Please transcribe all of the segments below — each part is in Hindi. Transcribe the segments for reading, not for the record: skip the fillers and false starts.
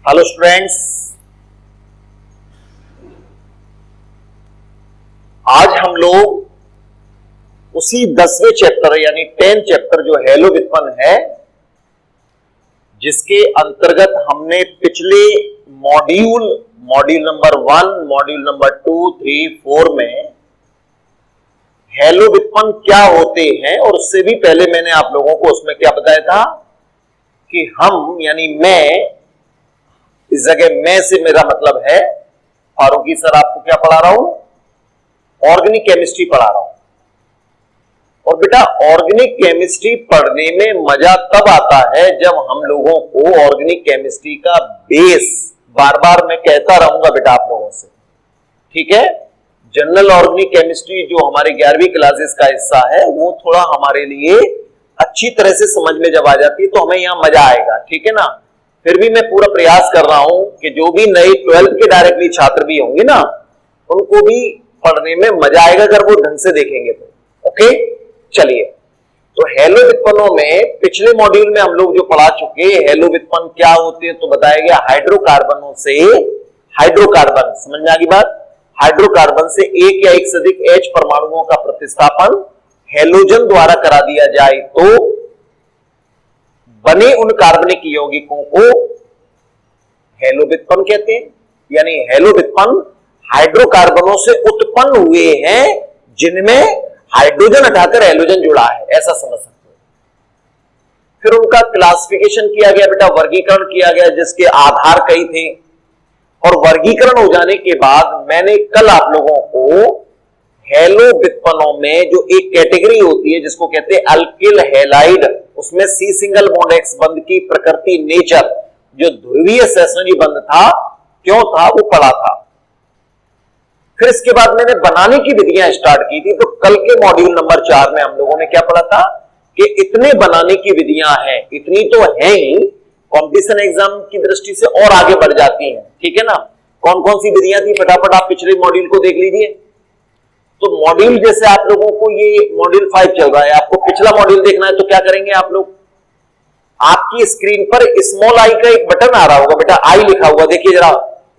हेलो स्टूडेंट्स, आज हम लोग उसी 10वें चैप्टर यानी 10th चैप्टर जो हेलो व्युत्पन्न है, जिसके अंतर्गत हमने पिछले मॉड्यूल नंबर 1, मॉड्यूल नंबर 2, 3, 4 में हेलो व्युत्पन्न क्या होते हैं, और उससे भी पहले मैंने आप लोगों को उसमें क्या बताया था कि हम यानी मैं, इस जगह मैं से मेरा मतलब है फारूकी सर आपको क्या पढ़ा रहा हूं, ऑर्गेनिक केमिस्ट्री पढ़ा रहा हूं। और बेटा ऑर्गेनिक केमिस्ट्री पढ़ने में मजा तब आता है जब हम लोगों को ऑर्गेनिक केमिस्ट्री का बेस, बार बार मैं कहता रहूंगा बेटा आप लोगों से, ठीक है। जनरल ऑर्गेनिक केमिस्ट्री जो हमारे 11वीं क्लासेस का हिस्सा है, वो थोड़ा हमारे लिए अच्छी तरह से समझ में जब आ जाती है तो हमें यहां मजा आएगा, ठीक है ना। फिर भी मैं पूरा प्रयास कर रहा हूं कि जो भी नए 12th के डायरेक्टली छात्र भी होंगे ना, उनको भी पढ़ने में मजा आएगा अगर वो ढंग से देखेंगे तो। ओके, चलिए। तो हेलो व्युत्पन्नों में पिछले मॉड्यूल में हम लोग जो पढ़ा चुके, हेलो व्युत्पन्न क्या होते हैं तो बताया गया हाइड्रोकार्बनों से हाइड्रोकार्बन, समझ में आ गई बात। हाइड्रोकार्बन से एक या एक से अधिक H परमाणुओं का प्रतिस्थापन हेलोजन द्वारा करा दिया जाए तो बने उन कार्बनिक यौगिकों को हेलो व्युत्पन्न कहते हैं। यानी हेलो व्युत्पन्न हाइड्रोकार्बनों से उत्पन्न हुए हैं जिनमें हाइड्रोजन हटाकर हेलोजन जुड़ा है, ऐसा समझ सकते हैं। फिर उनका क्लासिफिकेशन किया गया बेटा, वर्गीकरण किया गया, जिसके आधार कई थे। और वर्गीकरण हो जाने के बाद मैंने कल आप लोगों को हेलो व्युत्पन्नों में जो एक कैटेगरी होती है जिसको कहते हैं अल्किल हैलाइड, उसमें C सिंगल बॉन्ड X बंध की प्रकृति, नेचर, जो ध्रुवीय सेशनरी बंध था, क्यों था, वो पढ़ा था। फिर इसके बाद मैंने बनाने की विधियां स्टार्ट की थी। तो कल के मॉड्यूल नंबर 4 में हम लोगों ने क्या पढ़ा था कि इतने बनाने की विधियां हैं, इतनी तो है ही, कॉम्पिटिशन एग्जाम की दृष्टि से और आगे बढ़ जाती हैं, ठीक है ना। कौन कौन सी विधियां थी फटाफट आप पिछले मॉड्यूल को देख लीजिए। तो मॉड्यूल जैसे आप लोगों को ये मॉड्यूल 5 चल रहा है, आपको पिछला मॉड्यूल देखना है तो क्या करेंगे आप लोग, आपकी स्क्रीन पर स्मॉल आई का एक बटन आ रहा होगा बेटा, आई लिखा हुआ, देखिए जरा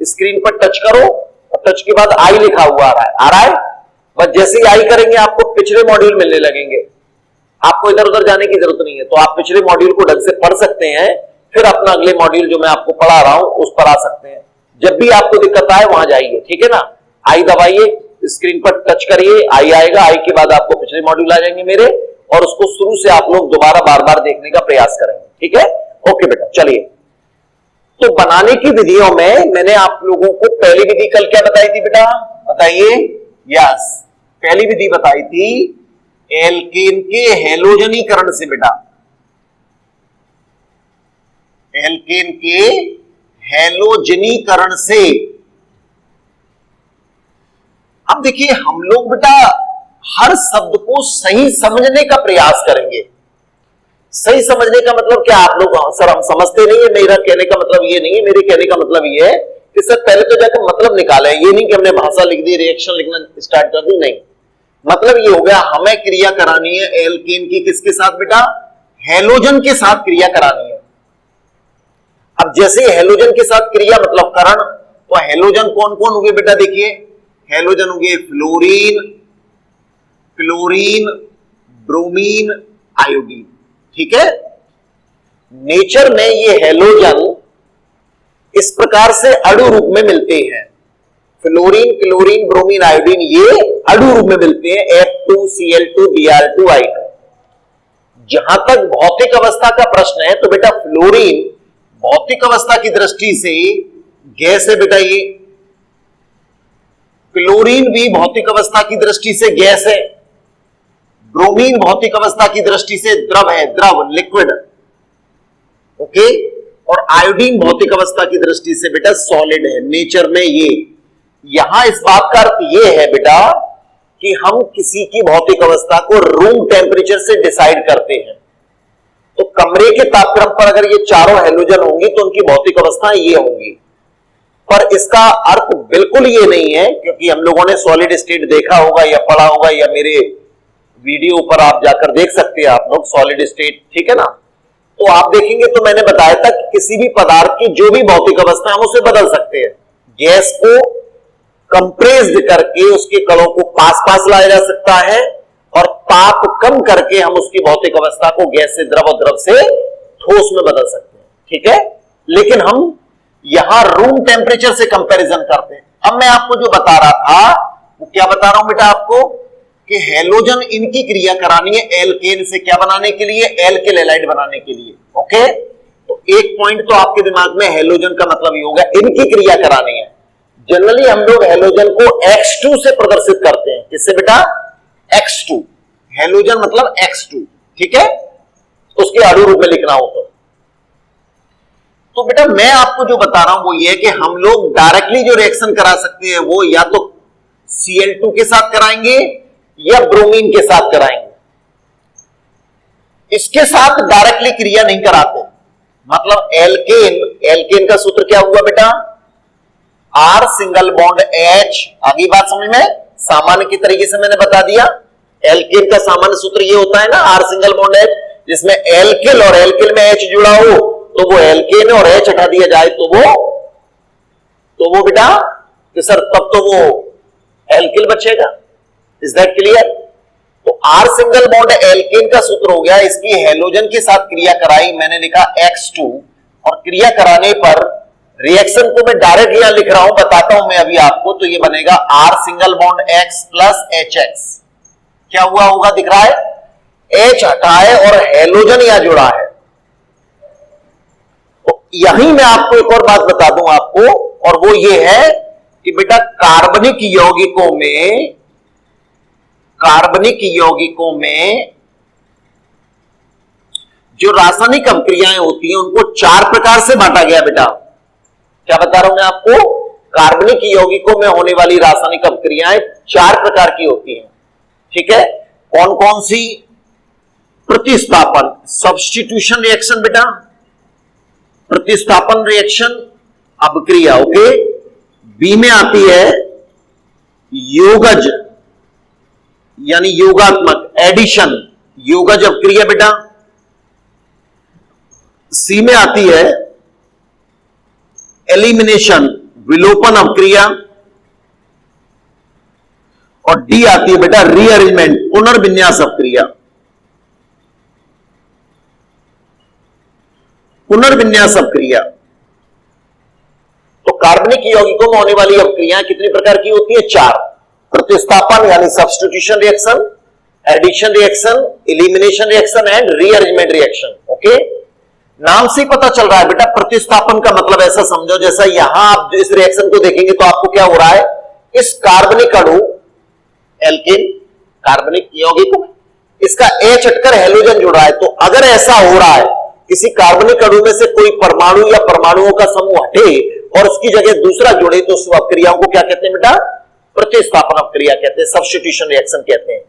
स्क्रीन पर टच करो और टच के बाद आई लिखा हुआ आ रहा है। बस जैसे ही आई करेंगे आपको पिछले मॉड्यूल मिलने लगेंगे, आपको इधर उधर जाने की जरूरत नहीं है। तो आप पिछले मॉड्यूल को ढंग से पढ़ सकते हैं, फिर अपना अगले मॉड्यूल जो मैं आपको पढ़ा रहा हूं उस पर आ सकते हैं। जब भी आपको दिक्कत आए वहां जाइए, ठीक है ना। आई दबाइए, स्क्रीन पर टच करिए, आई आएगा, आई के बाद आपको पिछले मॉड्यूल आ जाएंगे मेरे, और उसको शुरू से आप लोग दोबारा बार बार देखने का प्रयास करेंगे, ठीक है। ओके बेटा, चलिए। तो बनाने की विधियों में मैंने आप लोगों को पहली विधि कल क्या बताई थी बेटा, बताइए। यस, पहली विधि बताई थी एल्केन के हेलोजनीकरण से बेटा, एल्केन के हेलोजनीकरण से। अब देखिए हम लोग बेटा हर शब्द को सही समझने का प्रयास करेंगे। सही समझने का मतलब क्या, आप लोग सर हम समझते नहीं है, मेरा कहने का मतलब ये नहीं है। मेरे कहने का मतलब ये है कि सर पहले तो जाकर मतलब निकाले, ये नहीं कि हमने भाषा लिख दी, रिएक्शन लिखना स्टार्ट कर दी, नहीं। मतलब ये हो गया हमें क्रिया करानी है एल्केन की किसके साथ बेटा, हेलोजन के साथ क्रिया करानी है। अब जैसे हेलोजन के साथ क्रिया मतलब करण, तो हेलोजन कौन कौन हुए बेटा, देखिए हेलोजन हो गए फ्लोरीन, क्लोरीन, ब्रोमीन, आयोडीन, ठीक है। नेचर में ये हेलोजन इस प्रकार से अणु रूप में मिलते हैं, फ्लोरीन, क्लोरीन, ब्रोमीन, आयोडीन, ये अणु रूप में मिलते हैं, F2Cl2Br2I2। जहां तक भौतिक अवस्था का प्रश्न है तो बेटा फ्लोरीन भौतिक अवस्था की दृष्टि से गैस है बेटा, ये क्लोरीन भी भौतिक अवस्था की दृष्टि से गैस है, ब्रोमीन भौतिक अवस्था की दृष्टि से द्रव है, द्रव, लिक्विड, ओके। और आयोडीन भौतिक अवस्था की दृष्टि से बेटा सॉलिड है नेचर में। ये यहां इस बात का अर्थ ये है बेटा कि हम किसी की भौतिक अवस्था को रूम टेम्परेचर से डिसाइड करते हैं। तो कमरे के तापक्रम पर अगर ये चारों हेलोजन होंगी तो उनकी भौतिक अवस्था ये होंगी, पर इसका अर्थ बिल्कुल ये नहीं है, क्योंकि हम लोगों ने सॉलिड स्टेट देखा होगा या पढ़ा होगा, या मेरे वीडियो पर आप जाकर देख सकते हैं आप लोग सॉलिड स्टेट, ठीक है ना। तो आप देखेंगे तो मैंने बताया था कि किसी भी पदार्थ की जो भी भौतिक अवस्था हम उसे बदल सकते हैं। गैस को कंप्रेस्ड करके उसके कणों को पास पास लाया जा सकता है और ताप कम करके हम उसकी भौतिक अवस्था को गैस से द्रव और द्रव से ठोस में बदल सकते हैं। ठीक है, लेकिन हम यहां रूम टेम्परेचर से कंपैरिजन करते हैं। अब मैं आपको जो बता रहा था वो क्या बता रहा हूं बेटा आपको कि हैलोजन इनकी क्रिया करानी है एल्केन से, क्या बनाने के लिए? एल्किल हैलाइड बनाने के लिए। ओके, तो एक पॉइंट तो आपके दिमाग में हैलोजन का मतलब ये होगा इनकी क्रिया करानी है। जनरली हम लोग हैलोजन को X2 से प्रदर्शित करते हैं। किससे बेटा? X2। हैलोजन मतलब X2। ठीक है, उसके अणु रूप में लिखना हो तो बेटा मैं आपको जो बता रहा हूं वो ये है कि हम लोग डायरेक्टली जो रिएक्शन करा सकते हैं वो या तो Cl2 के साथ कराएंगे या ब्रोमीन के साथ कराएंगे। इसके साथ डायरेक्टली क्रिया नहीं कराते। मतलब एल्केन का सूत्र क्या हुआ बेटा? R single bond H। आगे बात समझ में? सामान्य की तरीके से मैंने बता दिया। एल्केन का सामान्य सूत्र ये होता है ना, R सिंगल बॉन्ड H, जिसमें एल्किल और एल्किल में H जुड़ा हो तो वो एल्केन और H हटा दिया जाए तो वो बेटा कि सर तब तो वो एल्किल बचेगा। Is that clear? तो R सिंगल बॉन्ड एल्केन का सूत्र हो गया। इसकी हैलोजन के साथ क्रिया कराई, मैंने लिखा X2, और क्रिया कराने पर रिएक्शन को मैं डायरेक्ट यहां लिख रहा हूं, बताता हूं मैं अभी आपको। तो ये बनेगा R single bond X plus HX। क्या हुआ होगा दिख रहा है? H हटा है और हैलोजन यहां जुड़ा है। तो यहीं मैं आपको एक और बात बता दूं आपको, और वो ये है कि बेटा कार्बनिक यौगिकों में जो रासायनिक अभिक्रियाएं होती हैं उनको 4 प्रकार से बांटा गया बेटा। क्या बता रहा हूं मैं आपको? कार्बनिक यौगिकों में होने वाली रासायनिक अभिक्रियाएं 4 प्रकार की होती हैं। ठीक है, कौन कौन सी? प्रतिस्थापन, सब्स्टिट्यूशन रिएक्शन बेटा, प्रतिस्थापन रिएक्शन अभिक्रिया। ओके, बी में आती है योगज यानी योगात्मक, एडिशन, योगज अभिक्रिया बेटा। सी में आती है एलिमिनेशन, विलोपन अभिक्रिया। और डी आती है बेटा रीअरेंजमेंट, पुनर्विन्यास अभिक्रिया। पुनर्विन्यास अभिक्रिया। तो कार्बनिक यौगिकों में होने वाली अभिक्रियाएं कितनी प्रकार की होती है? 4। प्रतिस्थापन यानी substitution reaction, addition reaction, elimination reaction and rearrangement reaction. Okay, नाम से पता चल रहा है बेटा। प्रतिस्थापन का मतलब ऐसा समझो जैसा यहां आप इस रिएक्शन को देखेंगे तो आपको क्या हो रहा है? इस कार्बनिक अणु एल्केन, कार्बनिक यौगिक में इसका H हटकर हैलोजन जुड़ रहा है। तो अगर ऐसा हो रहा है किसी कार्बनिक अणु में से कोई परमाणु या परमाणुओं का समूह हटे और उसकी जगह दूसरा जुड़े तो उस अभिक्रियाओं को क्या कहते हैं बेटा? प्रतिस्थापन अभिक्रिया कहते हैं, सब्स्टिट्यूशन रिएक्शन कहते हैं।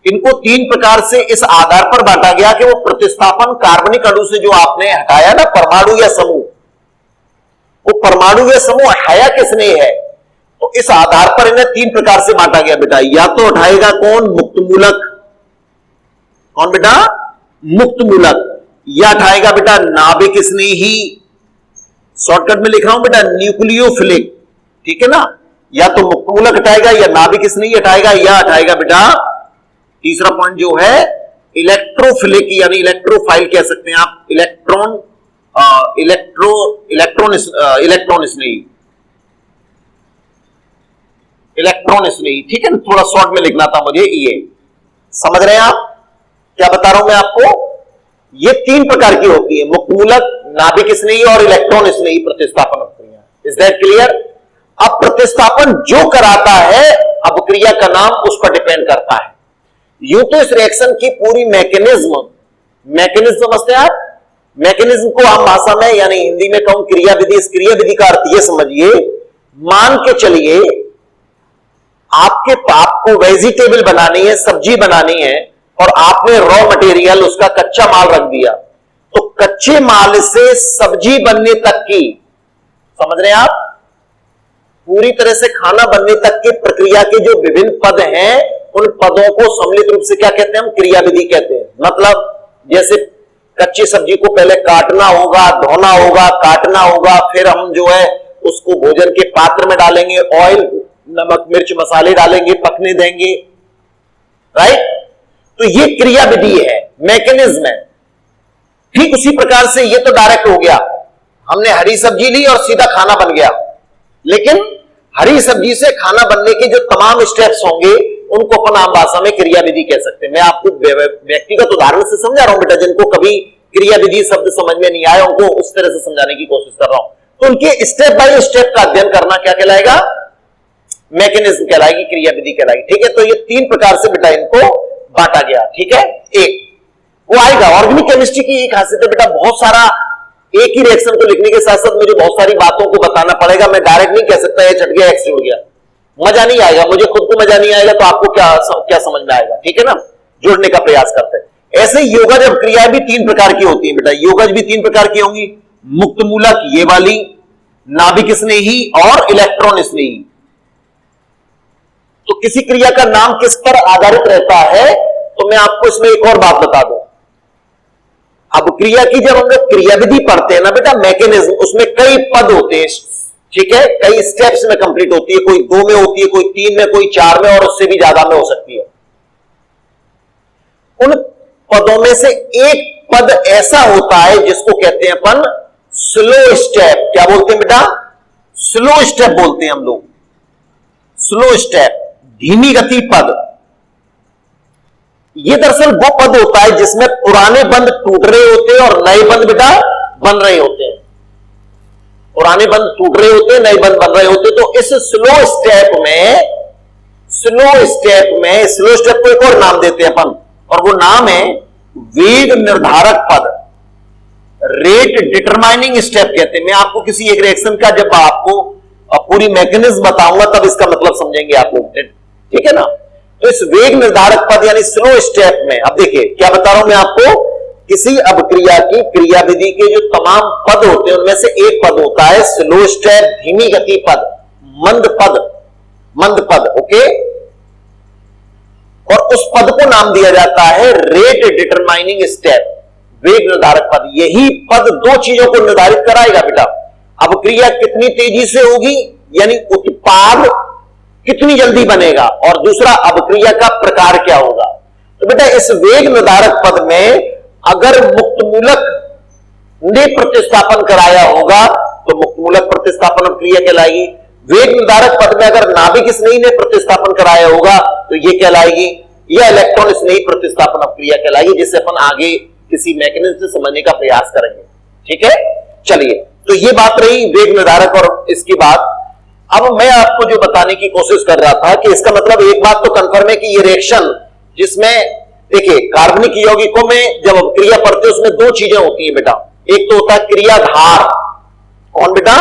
इनको 3 प्रकार से इस आधार पर बांटा गया कि वो प्रतिस्थापन कार्बनिक अणु से जो आपने हटाया ना परमाणु या समूह, वो परमाणु या समूह हटाया किसने है? तो इस आधार पर इन्हें 3 प्रकार से बांटा गया बेटा। या तो उठाएगा कौन? मुक्त मूलक। कौन बेटा? मुक्त मूलक। या उठाएगा बेटा नाभिक स्नेही, शॉर्टकट में लिख रहा हूं बेटा न्यूक्लियोफिलिक। ठीक है ना? या तो मुक्त मूलक हटाएगा या नाभिक स्नेही हटाएगा या हटाएगा बेटा तीसरा पॉइंट जो है इलेक्ट्रोफिलिक यानी इलेक्ट्रोफाइल कह सकते हैं आप, इलेक्ट्रॉन स्नेही। ठीक है ना? थोड़ा शॉर्ट में लिखना था मुझे, ये समझ रहे हैं आप क्या बता रहा हूं मैं आपको? ये 3 प्रकार की होती है, मुक्त मूलक, नाभिक स्नेही और इलेक्ट्रॉन स्नेही प्रतिस्थापन अभिक्रिया। Is that clear? अब प्रतिस्थापन जो कराता है अभिक्रिया का नाम उस पर डिपेंड करता है। यूं तो इस रिएक्शन की पूरी मैकेनिज्म समझते हैं आप? मैकेनिज्म को आम भाषा में यानी हिंदी में कहूं क्रियाविधि, इस क्रियाविधि का अर्थ यह समझिए, मान के चलिए आपको वेजिटेबल बनानी है, सब्जी बनानी है और आपने रॉ मटेरियल उसका कच्चा माल रख दिया, तो कच्चे माल से सब्जी बनने तक की, समझ रहे हैं आप, पूरी तरह से खाना बनने तक की प्रक्रिया के जो विभिन्न पद हैं उन पदों को सम्मिलित रूप से क्या कहते हैं? हम क्रियाविधि कहते हैं। मतलब जैसे कच्ची सब्जी को पहले काटना होगा, धोना होगा, काटना होगा, फिर हम जो है उसको भोजन के पात्र में डालेंगे, ऑयल, नमक, मिर्च, मसाले डालेंगे, पकने देंगे, राइट। तो ये क्रिया विधि है, मैकेनिज्म है। ठीक उसी प्रकार से ये तो डायरेक्ट हो गया, हमने हरी सब्जी ली और सीधा खाना बन गया। लेकिन हरी सब्जी से खाना बनने के जो तमाम स्टेप्स होंगे उनको अपन आम भाषा में क्रिया विधि कह सकते हैं। मैं आपको व्यक्तिगत उदाहरण से समझा रहा हूं बेटा, जिनको कभी क्रिया विधि शब्द समझ में नहीं आया उनको उस तरह से समझाने की कोशिश कर रहा हूं। तो उनके स्टेप बाय स्टेप का अध्ययन करना क्या कहलाएगा? मैकेनिज्म कहलाएगी, क्रिया विधि कहलाएगी। ठीक है, तो ये 3 प्रकार से बेटा इनको बांटा गया। ठीक है, एक वो आएगा। ऑर्गेनिक केमिस्ट्री की एक खासियत है बेटा, बहुत सारा एक ही रिएक्शन को लिखने के साथ साथ मुझे बहुत सारी बातों को बताना पड़ेगा। मैं डायरेक्ट नहीं कह सकता ये छट गया, एक्स जुड़ गया, मजा नहीं आएगा, मुझे खुद को मजा नहीं आएगा तो आपको क्या समझ में आएगा? ठीक है ना, जोड़ने का प्रयास करते हैं। ऐसे योगज अब क्रियाएं भी 3 प्रकार की होती है बेटा, योगज भी 3 प्रकार की होंगी, मुक्त मूलक ये वाली, नाभिक स्नेही और इलेक्ट्रॉन स्नेही। तो किसी क्रिया का नाम किस पर आधारित रहता है, तो मैं आपको इसमें एक और बात बता दूं। अब क्रिया की जब हम लोग क्रिया विधि पढ़ते हैं ना बेटा, मैकेनिज्म, उसमें कई पद होते हैं, ठीक है, कई स्टेप्स में कंप्लीट होती है, कोई 2 में होती है, कोई 3 में, कोई 4 में और उससे भी ज्यादा में हो सकती है। उन पदों में से एक पद ऐसा होता है जिसको कहते हैं अपन स्लो स्टेप। क्या बोलते हैं बेटा? स्लो स्टेप बोलते हैं हम लोग, स्लो स्टेप, धीमी गति पद। ये दरअसल वो पद होता है जिसमें पुराने बंद टूट रहे होते हैं और नए बंद बेटा बन रहे होते हैं। पुराने बंद टूट रहे होते हैं, नए बंद बन रहे होते हैं। तो इस स्लो स्टेप में स्लो स्टेप को एक और नाम देते हैं अपन, और वो नाम है वेग निर्धारक पद, रेट डिटरमाइनिंग स्टेप कहते हैं। मैं आपको किसी एक रिएक्शन का जब आपको पूरी मैकेनिज्म बताऊंगा तब इसका मतलब समझेंगे आप लोग, ठीक है ना। तो इस वेग निर्धारक पद यानी स्लो स्टेप में, अब देखिए क्या बता रहा हूं मैं आपको, किसी अपक्रिया की क्रिया विधि के जो तमाम पद होते हैं उनमें से एक पद होता है स्लो स्टेप, धीमी गति पद, मंद पद, ओके। और उस पद को नाम दिया जाता है रेट डिटरमाइनिंग स्टेप, वेग निर्धारक पद। यही पद 2 चीजों को निर्धारित कराएगा बेटा, अपक्रिया कितनी तेजी से होगी यानी उत्पाद कितनी जल्दी बनेगा, और दूसरा अपक्रिया का प्रकार क्या होगा। तो बेटा इस वेग निर्धारक पद में अगर मुक्त मूलक ने प्रतिस्थापन कराया होगा तो मुक्त मूलक प्रतिस्थापन अपक्रिया कहलाएगी। वेग निर्धारक पद में अगर नाभिक स्नेही ने प्रतिस्थापन कराया होगा तो यह कहलाएगी, या इलेक्ट्रॉन स्नेही प्रतिस्थापन अपक्रिया कहलाएगी, जिससे अपन आगे किसी मैकेनिज्म से समझने का प्रयास करेंगे। ठीक है, चलिए, तो ये बात रही वेग निर्धारक और इसकी बात। अब मैं आपको जो बताने की कोशिश कर रहा था कि इसका मतलब एक बात तो कंफर्म है कि ये रिएक्शन जिसमें देखिए कार्बनिक यौगिकों में जब क्रिया पढ़ते हैं उसमें 2 चीजें होती हैं बेटा, एक तो होता है क्रियाधार। कौन बेटा?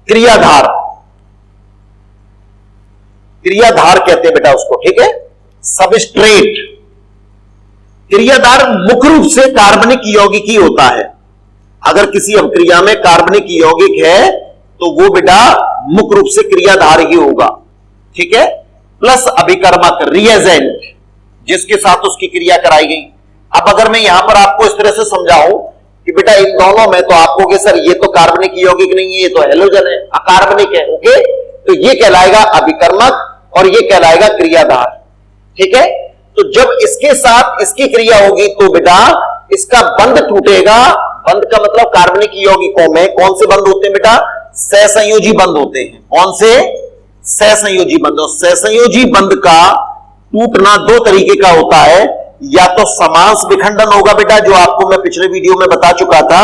क्रियाधार, क्रियाधार कहते हैं बेटा उसको, ठीक है। सबस्ट्रेट, क्रियाधार मुख्य रूप से कार्बनिक यौगिक ही होता है। अगर किसी अपक्रिया में कार्बनिक यौगिक है तो वो बेटा मुख्य रूप से क्रियाधार ही होगा, ठीक है। प्लस अभिकर्मक, रिएजेंट, जिसके साथ उसकी क्रिया कराई गई। अब अगर मैं यहां पर आपको इस तरह से समझाऊं कि बेटा इन दोनों में तो आपको कि सर ये तो कार्बनिक यौगिक नहीं है, ये तो हेलोजन है, अकार्बनिक है, ओके, तो ये कहलाएगा अभिकर्मक और ये कहलाएगा क्रियाधार, ठीक है। तो जब इसके साथ इसकी क्रिया होगी तो बेटा इसका बंध टूटेगा। बंध का मतलब कार्बनिक यौगिकों में कौन से बंध होते हैं बेटा? सहसंयोजी बंध होते हैं। कौन से? सहसंयोजी बंध। सहसंयोजी बंध का टूटना 2 तरीके का होता है, या तो समांस विखंडन होगा बेटा, जो आपको मैं पिछले वीडियो में बता चुका था,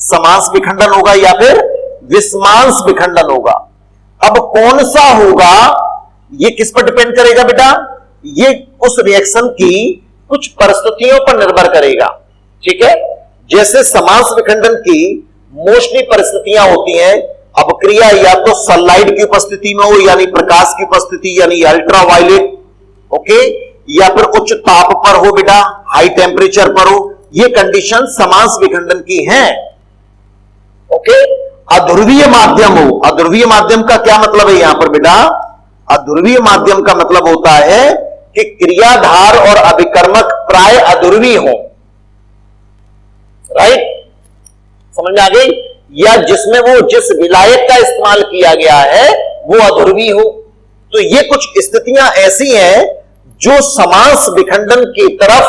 समांस विखंडन होगा, या फिर विस्मांस विखंडन होगा। अब कौन सा होगा ये किस पर डिपेंड करेगा बेटा? ये उस रिएक्शन की कुछ परिस्थितियों पर निर्भर करेगा, ठीक है। जैसे समांस विखंडन की मोस्टली परिस्थितियां होती हैं, अपक्रिया या तो सनलाइट की उपस्थिति में हो यानी प्रकाश की उपस्थिति यानी अल्ट्रावायलेट, ओके, या फिर उच्च ताप पर हो बेटा, हाई टेम्परेचर पर हो, ये कंडीशन समांस विखंडन की हैं, ओके। अध्रुवीय माध्यम हो, अध्रुवीय माध्यम का क्या मतलब है यहां पर बेटा? अध्रुवीय माध्यम का मतलब होता है कि क्रियाधार और अभिकर्मक प्राय अध्रुवीय हो, राइट, समझ में आ गई? या जिसमें वो जिस विलायक का इस्तेमाल किया गया है वो अध्रुवीय हो। तो ये कुछ स्थितियां ऐसी हैं जो समास विखंडन की तरफ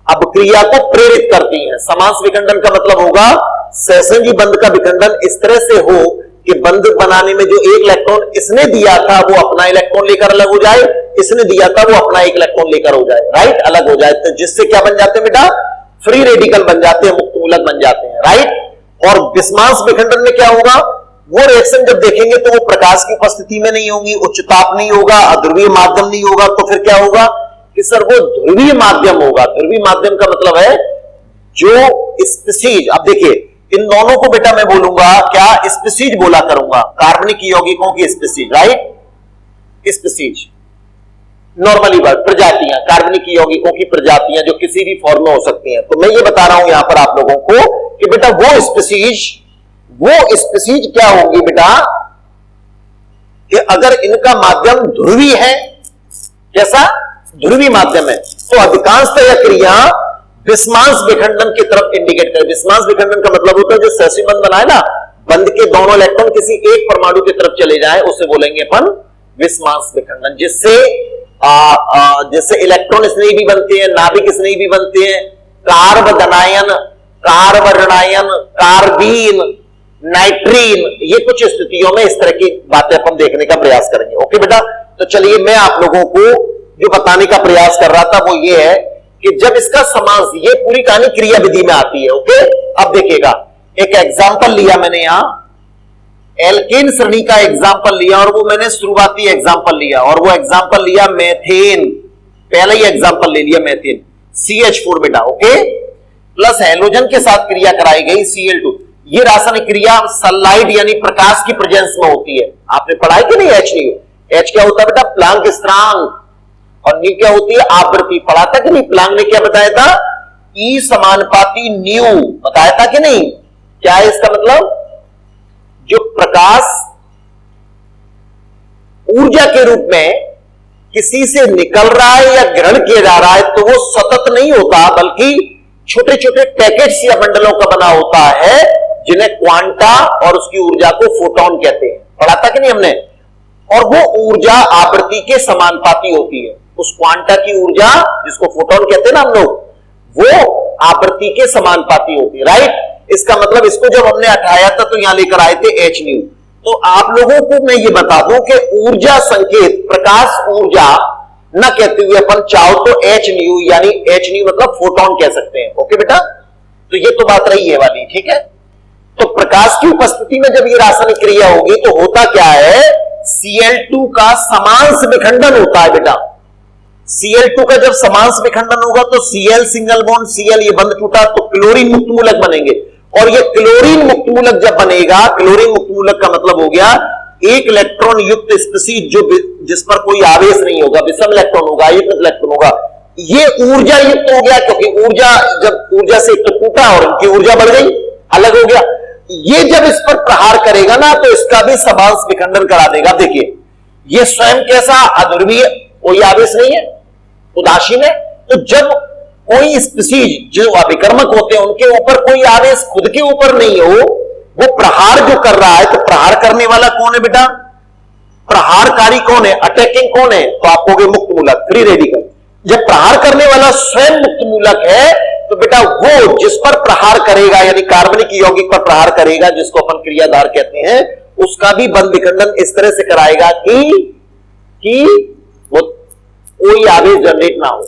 अपक्रिया को प्रेरित करती हैं। समास विखंडन का मतलब होगा सेशनजी बंध का विखंडन इस तरह से हो कि बंध बनाने में जो एक इलेक्ट्रॉन इसने दिया था वो अपना इलेक्ट्रॉन लेकर अलग हो जाए, इसने दिया था वो अपना एक इलेक्ट्रॉन लेकर हो जाए, राइट, अलग हो जाए। तो जिससे क्या बन जाते हैं बेटा? फ्री रेडिकल बन जाते हैं, मुक्त मूलक बन जाते हैं, राइट। और विस्मास विखंडन में क्या होगा? वो रिएक्शन जब देखेंगे तो वो प्रकाश की उपस्थिति में नहीं होगी, उच्च ताप नहीं होगा, अध्रुवीय माध्यम नहीं होगा। तो फिर क्या होगा कि सर वो ध्रुवीय माध्यम होगा। ध्रुवीय माध्यम का मतलब है जो स्पीसीज, अब देखिए इन दोनों को बेटा मैं बोलूंगा क्या? स्पीसीज बोला करूंगा, कार्बनिक यौगिकों की species, right, species normally word, प्रजातियां, कार्बनिक यौगिकों की प्रजातियां जो किसी भी फॉर्म में हो सकती हैं। तो मैं ये बता रहा हूं यहां पर आप लोगों को कि बेटा वो स्पीसीज क्या होंगी बेटा कि अगर इनका माध्यम ध्रुवीय है, कैसा? ध्रुवीय माध्यम है, तो अधिकांशतः यह क्रिया विस्मास विखंडन की तरफ इंडिकेट करे। विस्मास विखंडन का मतलब होता है जो सेशी बंध बनाए ना, बंध के दोनों इलेक्ट्रॉन किसी एक परमाणु की तरफ चले जाए, उसे बोलेंगे अपन विस्मास विखंडन। जिससे इलेक्ट्रॉन स्नेही भी बनते हैं, नाभिक स्नेही भी बनते हैं, कार्बोनायन, कार्बोनायन, कार्बीन, नाइट्रीन, ये कुछ स्थितियों में इस तरह की बातें अपन देखने का प्रयास करेंगे। ओके बेटा, तो चलिए मैं आप लोगों को जो बताने का प्रयास कर रहा था वो ये है कि जब इसका समास, ये पूरी कहानी क्रिया विधि में आती है। ओके, अब देखिएगा एक एग्जाम्पल लिया मैंने यहां, एल्केन श्रेणी का एग्जाम्पल लिया और वो मैंने शुरुआती एग्जाम्पल लिया, और वो एग्जाम्पल लिया मेथेन, पहले ही एग्जाम्पल ले लिया मेथेन, CH4 बेटा। ओके, प्लस हैलोजन के साथ क्रिया कराई गई Cl2। ये रासायनिक क्रिया सनलाइट यानी प्रकाश की प्रेजेंस में होती है। आपने पढ़ा है कि नहीं? H क्या होता है बेटा? प्लांक स्थिरांक। और नी क्या होती है? आवृत्ति। पढ़ा था कि नहीं? प्लांक ने क्या बताया था? E समानुपाती न्यू बताया था कि नहीं? क्या है इसका मतलब? जो प्रकाश ऊर्जा के रूप में किसी से निकल रहा है या ग्रहण किया जा रहा है तो वो सतत नहीं होता, बल्कि छोटे छोटे पैकेट्स या बंडलों का बना होता है, जिन्हें क्वांटा और उसकी ऊर्जा को फोटोन कहते हैं। पढ़ा था कि नहीं हमने? और वो ऊर्जा आवृत्ति के समानुपाती होती है। उस क्वांटा की ऊर्जा जिसको फोटोन कहते हैं ना हम लोग, वो आवृत्ति के समानुपाती होती है, राइट। इसका मतलब इसको जब हमने हटाया था तो यहां लेकर आए थे H न्यू। तो आप लोगों को मैं ये बता दूं कि ऊर्जा संकेत, प्रकाश ऊर्जा न कहते हुए अपन चाहो तो H न्यू यानी H न्यू मतलब फोटोन कह सकते हैं। ओके बेटा, तो ये तो बात रही है वाली, ठीक है। तो प्रकाश की उपस्थिति में जब ये रासायनिक क्रिया होगी तो होता क्या है? Cl2 का समांश विखंडन होता है बेटा। Cl2 का जब समांश विखंडन होगा तो Cl सिंगल बॉन्ड Cl, ये बंध टूटा तो क्लोरीन मुक्त मूलक बनेंगे। और ये क्लोरीन मुक्त मूलक जब बनेगा, क्लोरीन मुक्त मूलक का मतलब हो गया एक इलेक्ट्रॉन युक्त स्पीसीज जो जिस पर कोई आवेश नहीं होगा, विषम इलेक्ट्रॉन होगा, युक्त इलेक्ट्रॉन होगा, ये ऊर्जा युक्त हो गया, क्योंकि ऊर्जा जब ऊर्जा से एक तो टूटा और इनकी ऊर्जा बढ़ गई, अलग हो गया। ये जब इस पर प्रहार करेगा ना तो इसका भी समांश विखंडन करा देगा। देखिए ये स्वयं कैसा? अध्रुवीय, कोई आवेश नहीं है, उदासीन है। तो जब कोई स्पीसीज जो अभिकर्मक होते हैं उनके ऊपर कोई आवेश खुद के ऊपर नहीं हो, वो प्रहार जो कर रहा है, तो प्रहार करने वाला कौन है बेटा? प्रहारकारी कौन है? अटैकिंग कौन है? तो आप कहोगे मुक्त मूलक, फ्री रेडिकल। जब प्रहार करने वाला स्वयं मुक्त मूलक है तो बेटा वो जिस पर प्रहार करेगा यानी कार्बनिक यौगिक पर प्रहार करेगा, जिसको अपन क्रियाधार कहते हैं, उसका भी बंध विखंडन इस तरह से कराएगा कि वो कोई आवेश जनरेट ना हो।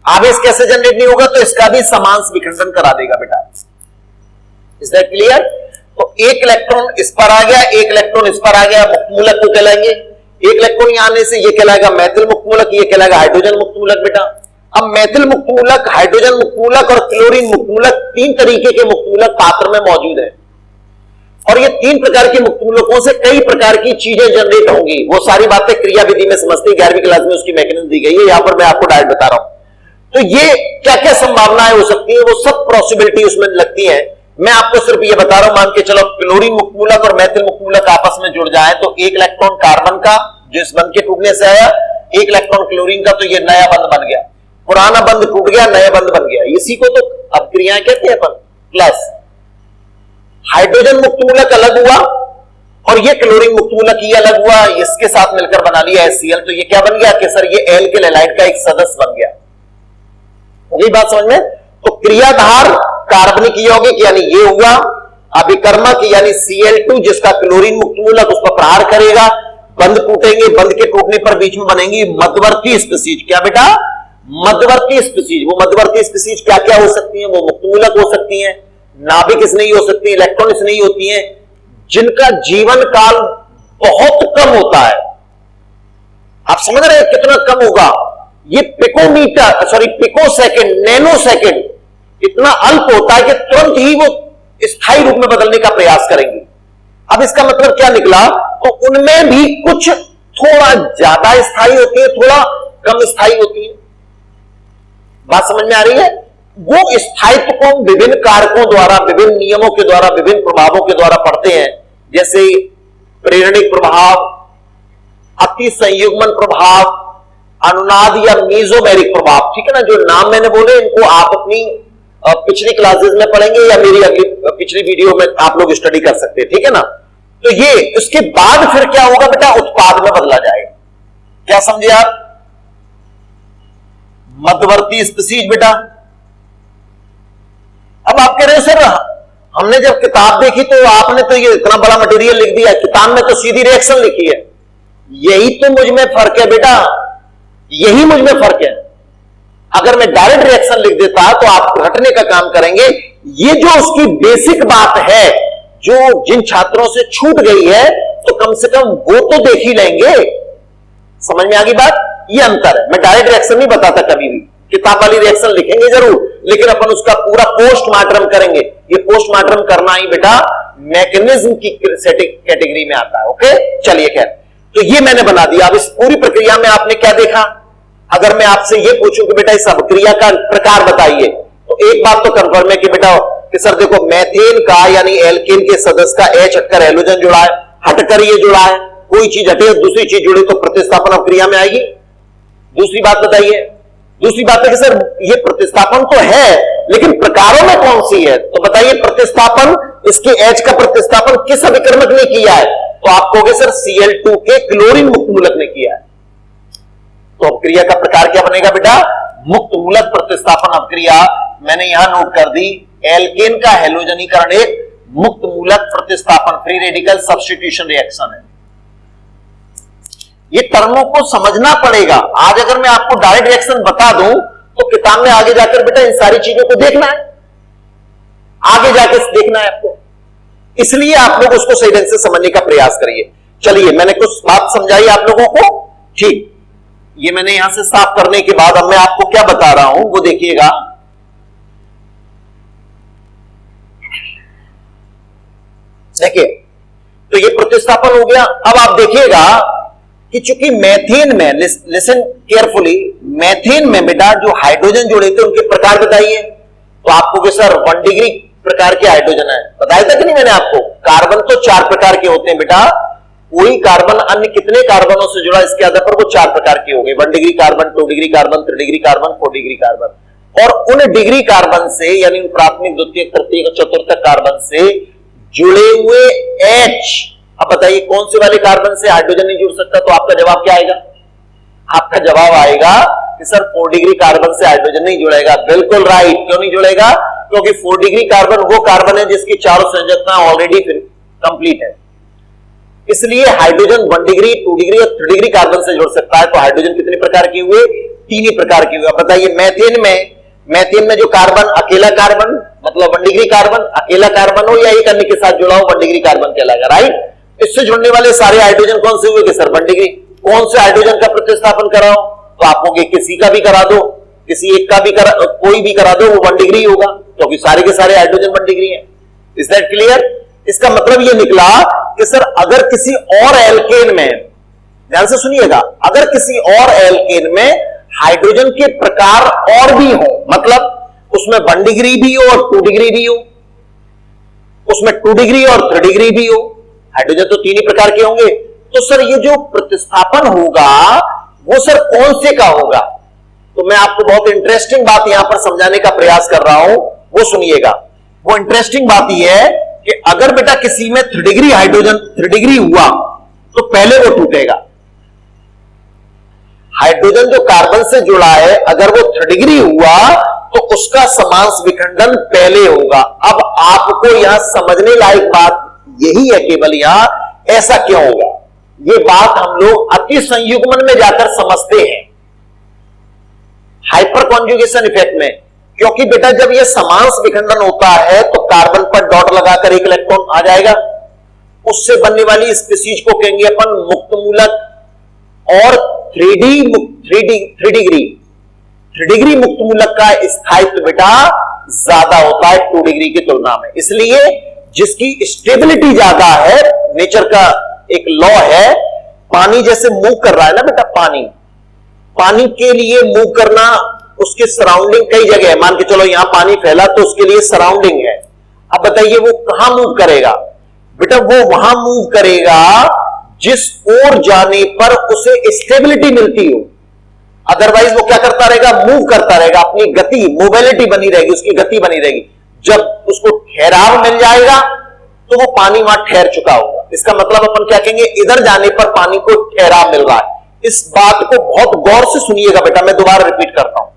आवेश कैसे जनरेट नहीं होगा? तो इसका भी समांश विखंडन करा देगा बेटा। Is that clear? तो एक इलेक्ट्रॉन इस पर आ गया, एक इलेक्ट्रॉन इस पर आ गया, मुक्त मूलक को कहलाएंगे। एक इलेक्ट्रॉन यहां आने से ये कहलाएगा मैथिल मुक्त मूलक, ये कहलाएगा हाइड्रोजन मुक्त मूलक बेटा। अब मैथिल मुक्त मूलक, हाइड्रोजन मुक्त मूलक और क्लोरीन मुक्त मूलक, तीन तरीके के मुक्त मूलक पात्र में मौजूद है। और ये तीन प्रकार के मुक्त मूलकों से कई प्रकार की चीजें जनरेट होंगी। वो सारी बातें क्रिया विधि में समझते हैं, 11वीं क्लास में उसकी मैकेनिज्म दी गई है, यहां पर मैं आपको डायरेक्ट बता रहा हूं। तो ये क्या क्या संभावनाएं हो सकती है, वो सब पॉसिबिलिटी उसमें लगती है। मैं आपको सिर्फ ये बता रहा हूं, मान के चलो क्लोरीन मुक्त मूलक और मैथिल मुक्त मूलक आपस में जुड़ जाए तो एक इलेक्ट्रॉन कार्बन का जो इस बंध के टूटने से आया, एक इलेक्ट्रॉन क्लोरीन का, तो ये नया बंध बन गया। पुराना बंध टूट गया, नया बंध बन गया। इसी को तो अब क्रियाएं कहते हैं अपन, प्लस हाइड्रोजन मुक्त मूलक अलग हुआ और ये क्लोरीन मुक्त मूलक ये अलग हुआ, इसके साथ मिलकर बना लिया HCl, तो ये क्या बन गया कि सर ये एल्किल हैलाइड का एक सदस्य बन गया। हो गई बात समझ में? तो क्रियाधार कार्बनिक यौगिक यानी ये हुआ, अभिकर्मक यानी Cl2 जिसका क्लोरीन मुक्त मूलक उस पर प्रहार करेगा, बंध टूटेंगे, बंध के टूटने पर बीच में बनेंगी मध्यवर्ती स्पीशीज। क्या बेटा? मध्यवर्ती स्पीशीज। वो मध्यवर्ती स्पीशीज क्या क्या हो सकती हैं? वो मुक्त मूलक हो सकती हैं, नाभिक नहीं हो सकती, इलेक्ट्रॉन नहीं होती हैं, जिनका जीवन काल बहुत कम होता है। आप समझ रहे हैं कितना कम होगा? ये picometre sorry pico second, nano second इतना अल्प होता है कि तुरंत ही वो स्थायी रूप में बदलने का प्रयास करेंगे। अब इसका मतलब क्या निकला? तो उनमें भी कुछ थोड़ा ज्यादा स्थायी होती है, थोड़ा कम स्थायी होती है। बात समझ में आ रही है? वो स्थायित्व को विभिन्न कारकों द्वारा, विभिन्न नियमों के द्वारा, विभिन्न प्रभावों के द्वारा पढ़ते हैं, जैसे प्रेरणिक प्रभाव, अति संयुग्मन प्रभाव, अनुनाद या मीजोमेरिक प्रभाव। ठीक है ना? जो नाम मैंने बोले इनको आप अपनी पिछली क्लासेस में पढ़ेंगे या मेरी अगली पिछली वीडियो में आप लोग स्टडी कर सकते हैं। ठीक है ना? तो ये उसके बाद फिर क्या होगा बेटा? उत्पाद में बदला जाएगा। क्या समझे आप? मध्यवर्ती स्पीशीज बेटा। अब आप कह रहे हो सर हमने जब किताब देखी तो आपने तो ये इतना बड़ा मटेरियल लिख दिया, किताब में तो सीधी रिएक्शन लिखी है। यही तो मुझ में फर्क है बेटा, यही मुझ में फर्क है। अगर मैं डायरेक्ट रिएक्शन लिख देता तो आप रटने का काम करेंगे। ये जो उसकी बेसिक बात है जो जिन छात्रों से छूट गई है, तो कम से कम वो तो देख ही लेंगे। समझ में आ गई बात? ये अंतर है। मैं डायरेक्ट रिएक्शन नहीं बताता कभी भी, किताब वाली रिएक्शन लिखेंगे जरूर, लेकिन अपन उसका पूरा पोस्टमार्टम करेंगे। ये पोस्टमार्टम करना ही बेटा मैकेनिज्म की कैटेगरी में आता है। ओके, चलिए खैर, तो ये मैंने बना दिया। अब इस पूरी प्रक्रिया में आपने क्या देखा? अगर मैं आपसे ये पूछूं कि बेटा इस अभिक्रिया का प्रकार बताइए, तो एक बात तो कंफर्म है कि बेटा कि सर देखो मेथेन का यानी एल्केन के सदस्य का H हटकर हैलोजन जुड़ा है, हटकर ये जुड़ा है, कोई चीज हटे दूसरी चीज जुड़े तो प्रतिस्थापन अभिक्रिया में आएगी। दूसरी बात बताइए। दूसरी बात है कि सर ये प्रतिस्थापन तो है लेकिन प्रकारों में कौन सी है? तो बताइए प्रतिस्थापन, इसके H का प्रतिस्थापन किस अभिकर्मक ने किया है? तो आप कहोगे सर Cl2 के क्लोरीन मुक्त मूलक ने किया है। तो अभिक्रिया का प्रकार क्या बनेगा बेटा? मुक्त मूलक प्रतिस्थापन अभिक्रिया। मैंने यहां नोट कर दी, एल्केन का हैलोजनीकरण एक मुक्त मूलक प्रतिस्थापन फ्री रेडिकल सब्स्टिट्यूशन रिएक्शन है। ये टर्मों को समझना पड़ेगा। आज अगर मैं आपको डायरेक्ट रिएक्शन बता दूं तो किताब में आगे जाकर बेटा इन सारी चीजों को देखना है, आगे जाकर देखना है आपको। इसलिए आप लोग उसको सही ढंग से समझने का प्रयास करिए। चलिए, मैंने कुछ बात समझाई आप लोगों को। ठीक, ये मैंने यहां से साफ करने के बाद अब मैं आपको क्या बता रहा हूं वो देखिएगा। देखिए, तो ये प्रतिस्थापन हो गया। अब आप देखिएगा कि चूंकि मेथेन में, लिसन केयरफुली, मेथेन में बेटा जो हाइड्रोजन जुड़े थे उनके प्रकार बताइए। तो आपको सर 1 डिग्री प्रकार के हाइड्रोजन है, बताया था कि नहीं मैंने आपको? कार्बन तो 4 प्रकार के होते हैं बेटा। कोई कार्बन अन्य कितने कार्बनों से जुड़ा इसके आधार पर वो 4 प्रकार के हो गए। 1 degree carbon, 2 degree carbon, 3 degree carbon, 4 degree carbon. और उन डिग्री कार्बन से यानी प्राथमिक, द्वितीयक, तृतीयक, चतुर्थक कार्बन से जुड़े हुए H, अब बताइए कौन से वाले कार्बन से हाइड्रोजन नहीं जुड़ सकता? तो आपका जवाब क्या आएगा? आपका जवाब आएगा कि सर 4 डिग्री कार्बन से हाइड्रोजन नहीं जुड़ेगा। बिल्कुल राइट। क्यों नहीं जुड़ेगा? क्योंकि 4 डिग्री कार्बन वो कार्बन है जिसकी चारों संयोजकता ऑलरेडी कंप्लीट है। इसलिए हाइड्रोजन 1 डिग्री, 2 डिग्री और 3 डिग्री कार्बन से जुड़ सकता है। तो हाइड्रोजन कितने प्रकार के हुए? 3 ही प्रकार के हुए। अब बताइए मेथेन में जो कार्बन, अकेला कार्बन मतलब 1 डिग्री कार्बन, अकेला कार्बन हो या एक अन्य के साथ जुड़ा हो, 1 डिग्री कार्बन कहलाएगा। राइट। इससे जुड़ने वाले सारे हाइड्रोजन कौन से हुए कि सर 1 डिग्री। कौन से हाइड्रोजन का प्रतिस्थापन कराओ? तो आप कहोगे किसी का भी करा दो, किसी एक का भी कोई भी करा दो, वो 1 डिग्री होगा क्योंकि सारे के सारे हाइड्रोजन 1 डिग्री है। Is that clear? इसका मतलब ये निकला कि सर अगर किसी और एल्केन में, ध्यान से सुनिएगा, अगर किसी और एल्केन में हाइड्रोजन के प्रकार और भी हो, मतलब उसमें 1 डिग्री भी हो और 2 डिग्री भी हो, उसमें 2 डिग्री और 3 डिग्री भी हो, हाइड्रोजन तो 3 ही प्रकार के होंगे, तो सर ये जो प्रतिस्थापन होगा वो सर कौन से का होगा? तो मैं आपको बहुत इंटरेस्टिंग बात यहां पर समझाने का प्रयास कर रहा हूं। वो सुनिएगा। वो इंटरेस्टिंग बात यह है कि अगर बेटा किसी में 3 डिग्री हाइड्रोजन 3 डिग्री हुआ तो पहले वो टूटेगा। हाइड्रोजन जो कार्बन से जुड़ा है अगर वो 3 डिग्री हुआ तो उसका समांश विखंडन पहले होगा। अब आपको यहां समझने लायक बात यही है केवल यहां, ऐसा क्यों होगा? ये बात हम लोग अति संयुग्मन में जाकर समझते हैं, हाइपर कॉन्जुगेशन इफेक्ट में। क्योंकि बेटा जब ये समांश विखंडन होता है तो कार्बन पर डॉट लगाकर एक इलेक्ट्रॉन आ जाएगा, उससे बनने वाली स्पीशीज को कहेंगे अपन मुक्त मूलक। और 3 डिग्री मुक्त मूलक का स्थायित्व बेटा ज्यादा होता है 2 डिग्री की तुलना में। इसलिए जिसकी स्टेबिलिटी ज्यादा है, नेचर का एक लॉ है, पानी जैसे मूव कर रहा है ना बेटा, पानी के लिए मूव करना, उसके सराउंडिंग कई जगह है। मान के चलो यहां पानी फैला तो उसके लिए सराउंडिंग है। अब बताइए वो कहां मूव करेगा? बेटा वो वहां मूव करेगा जिस ओर जाने पर उसे स्टेबिलिटी मिलती हो। अदरवाइज वो क्या करता रहेगा? मूव करता रहेगा, अपनी गति, मोबिलिटी बनी रहेगी, उसकी गति बनी रहेगी। जब उसको ठहराव मिल जाएगा तो वो पानी वहां ठहर चुका होगा। इसका मतलब अपन क्या कहेंगे? इधर जाने पर पानी को ठहराव मिल रहा है। इस बात को बहुत गौर से सुनिएगा बेटा, मैं दोबारा रिपीट करता हूं।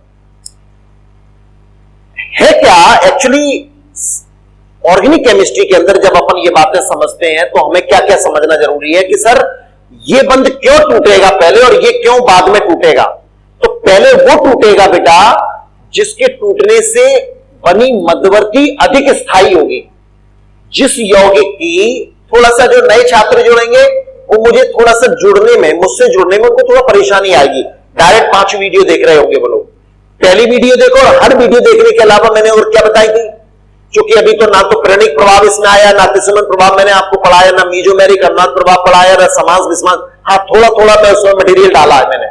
है क्या एक्चुअली ऑर्गेनिक केमिस्ट्री के अंदर जब अपन ये बातें समझते हैं तो हमें क्या क्या समझना जरूरी है कि सर ये बंध क्यों टूटेगा पहले और ये क्यों बाद में टूटेगा? तो पहले वो टूटेगा बेटा जिसके टूटने से बनी मध्यवर्ती अधिक स्थायी होगी। जिस यौगिक की, थोड़ा सा जो नए छात्र जुड़ेंगे वो मुझे थोड़ा सा मुझसे जुड़ने में उनको थोड़ा परेशानी आएगी। डायरेक्ट 5 वीडियो देख रहे होंगे वो लोग, पहली वीडियो देखो और हर वीडियो देखने के अलावा मैंने और क्या बताई थी? क्योंकि अभी तो ना तो प्रणिक प्रभाव इसमें आया, ना तिसुमन प्रभाव मैंने आपको पढ़ाया, ना मीजोमेरिक अनुनाद प्रभाव पढ़ाया, ना समास विस्मास। हाँ थोड़ा थोड़ा मैं उसमें मटेरियल डाला है मैंने।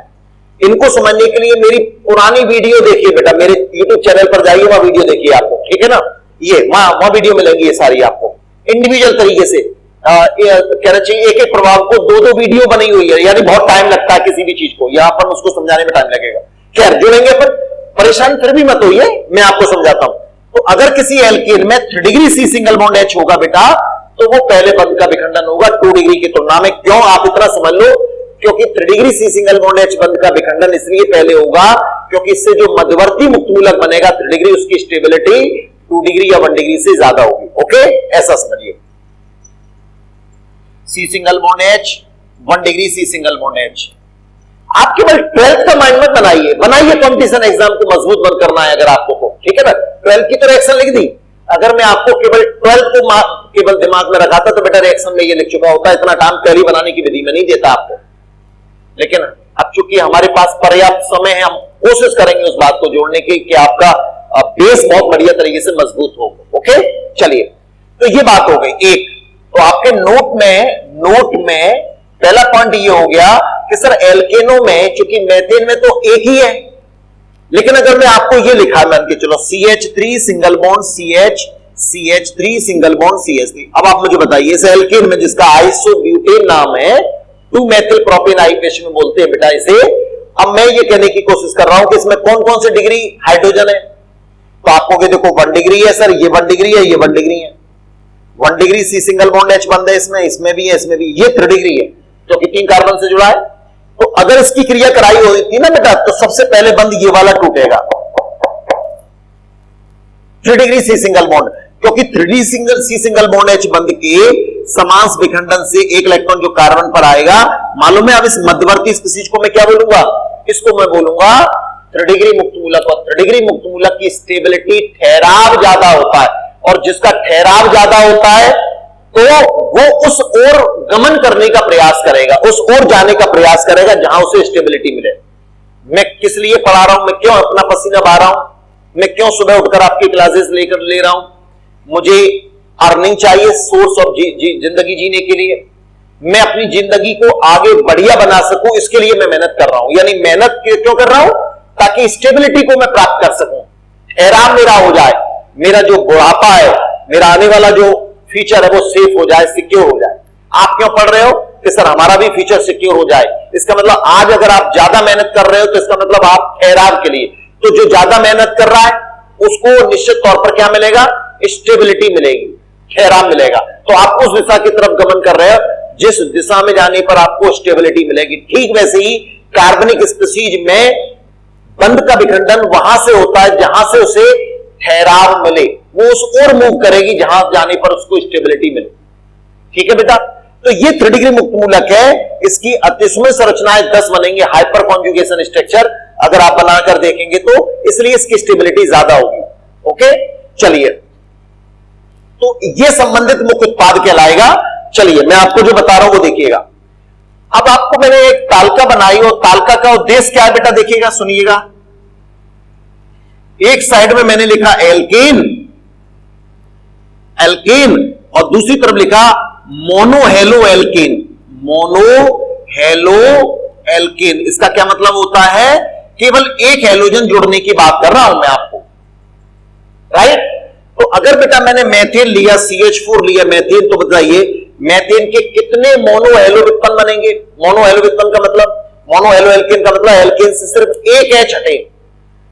इनको समझने के लिए मेरी पुरानी वीडियो देखिए बेटा, मेरे यूट्यूब चैनल पर जाइए, वहां वीडियो देखिए आपको, ठीक है ना? ये वहां वीडियो मिलेंगी ये सारी आपको इंडिविजुअल तरीके से। कहना चाहिए एक एक प्रभाव को 2-2 वीडियो बनी हुई है, यानी बहुत टाइम लगता है किसी भी चीज को, या अपन उसको समझाने में टाइम लगेगा। खैर जुड़ेंगे पर परेशान फिर भी मत होइए, मैं आपको समझाता हूं। तो अगर किसी एल्कीन में 3 degree C single bond H होगा बेटा तो वो पहले बंध का विखंडन होगा 2 डिग्री की तुलना में। क्यों? आप इतना समझ लो, क्योंकि 3 degree C single bond H बंध का विखंडन इसलिए पहले होगा क्योंकि इससे जो मध्यवर्ती मुक्त मूलक बनेगा 3 डिग्री, उसकी स्टेबिलिटी 2 डिग्री या 1 डिग्री से ज्यादा होगी। ओके, ऐसा समझिए। C single bond H, 1 degree C single bond H। आप केवल 12th का माइंड मत बनाइए कंपटीशन एग्जाम को मजबूत बंद करना है अगर आपको, ठीक है ना? 12th की तो रिएक्शन लिख दी। अगर मैं आपको केवल 12th को केवल दिमाग में रखा था तो बेटा रिएक्शन में ये लिख चुका होता। इतना काम पहले बनाने की विधि में नहीं देता आपको, लेकिन अब चूंकि हमारे पास पर्याप्त समय है, हम कोशिश करेंगे उस बात को जोड़ने की कि आपका बेस बहुत बढ़िया तरीके से मजबूत हो। ओके चलिए, तो ये बात हो गई एक। तो आपके नोट में पहला पॉइंट ये हो गया कि सर एल्केनो में, चूंकि मेथेन में तो एक ही है, लेकिन अगर मैं आपको ये लिखा मान के चलो CH3 single bond CH, CH3 single bond CH3। अब आप मुझे बताइए इस एल्केन में जिसका आइसोब्यूटेन नाम है, 2 मेथिल प्रोपेन आइपेश में बोलते हैं बेटा इसे। अब मैं ये कहने की कोशिश कर रहा हूं कि इसमें कौन कौन से डिग्री हाइड्रोजन है? तो आपको देखो 1 डिग्री है सर, ये 1 डिग्री है, ये 1 डिग्री है। 1 degree C single bond H बंद है इसमें भी है, इसमें भी। ये 3 डिग्री है जो कि 3 कार्बन से जुड़ा है। तो अगर इसकी क्रिया कराई होती थी ना बेटा तो सबसे पहले बंद ये वाला टूटेगा, 3 डिग्री सी सिंगल बॉन्ड, क्योंकि 3 सी सिंगल बॉन्ड H बंद के समांश विखंडन से एक इलेक्ट्रॉन जो कार्बन पर आएगा, मालूम है? अब इस मध्यवर्ती स्पीशीज को मैं क्या बोलूंगा? इसको मैं बोलूंगा 3 डिग्री मुक्त मूलक। और 3 डिग्री मुक्त मूलक की स्टेबिलिटी ठहराव ज्यादा होता है, और जिसका ठहराव ज्यादा होता है तो वो उस ओर गमन करने का प्रयास करेगा, उस ओर जाने का प्रयास करेगा जहां उसे स्टेबिलिटी मिले। मैं किस लिए पढ़ा रहा हूं? मैं क्यों अपना पसीना बहा रहा हूं? मैं क्यों सुबह उठकर आपकी क्लासेस ले रहा हूं? मुझे अर्निंग चाहिए, सोर्स ऑफ जिंदगी जीने के लिए। मैं अपनी जिंदगी को आगे बढ़िया बना सकूं, इसके लिए मैं मेहनत कर रहा हूं। यानी मेहनत क्यों कर रहा हूं? ताकि स्टेबिलिटी को मैं प्राप्त कर सकूं, ठहराव मेरा हो जाए, मेरा जो बुढ़ापा है, मेरा आने वाला जो फ्यूचर है वो सेफ हो जाए, सिक्योर हो जाए। आप क्यों पढ़ रहे हो? कि सर हमारा भी फ्यूचर सिक्योर हो जाए। इसका मतलब आज अगर आप ज्यादा मेहनत कर रहे हो तो इसका मतलब आप ठहराव के लिए। तो जो ज्यादा मेहनत कर रहा है उसको निश्चित तौर पर क्या मिलेगा? स्टेबिलिटी मिलेगी, ठहराव मिलेगा। तो आप उस दिशा की तरफ गमन कर रहे हो जिस दिशा में जाने पर आपको स्टेबिलिटी मिलेगी। ठीक वैसे ही कार्बनिक स्पीशीज में बंध का विखंडन वहां से होता है जहां से उसे ठहराव मिले, वो उस ओर मूव करेगी जहां जाने पर उसको स्टेबिलिटी मिले। ठीक है बेटा, तो ये 3 डिग्री मुक्त मूलक है। इसकी अतिसुमें संरचनाएं 10 बनेंगे, हाइपर कॉन्जुगेशन स्ट्रक्चर अगर आप बनाकर देखेंगे तो, इसलिए इसकी स्टेबिलिटी ज्यादा होगी। ओके, चलिए, तो ये संबंधित मुख्य उत्पाद कहलाएगा। चलिए मैं आपको जो बता रहा हूं वो देखिएगा। अब आपको मैंने एक तालिका बनाई और तालिका का उद्देश्य क्या है बेटा? देखिएगा, सुनिएगा। एक साइड में मैंने लिखा एल्केन, एल्केन, और दूसरी तरफ लिखा मोनोहेलो एल्केन, मोनोहेलो एल्केन। इसका क्या मतलब होता है? केवल एक हेलोजन जुड़ने की बात कर रहा हूं मैं आपको, राइट? तो अगर बेटा मैंने मेथेन लिया, CH4 लिया मेथेन, तो बताइए मेथेन के कितने मोनोहेलो व्युत्पन्न बनेंगे? मोनोहेलो व्युत्पन्न का मतलब, मोनोहेलो एल्केन का मतलब एल्केन से सिर्फ एक H हटे।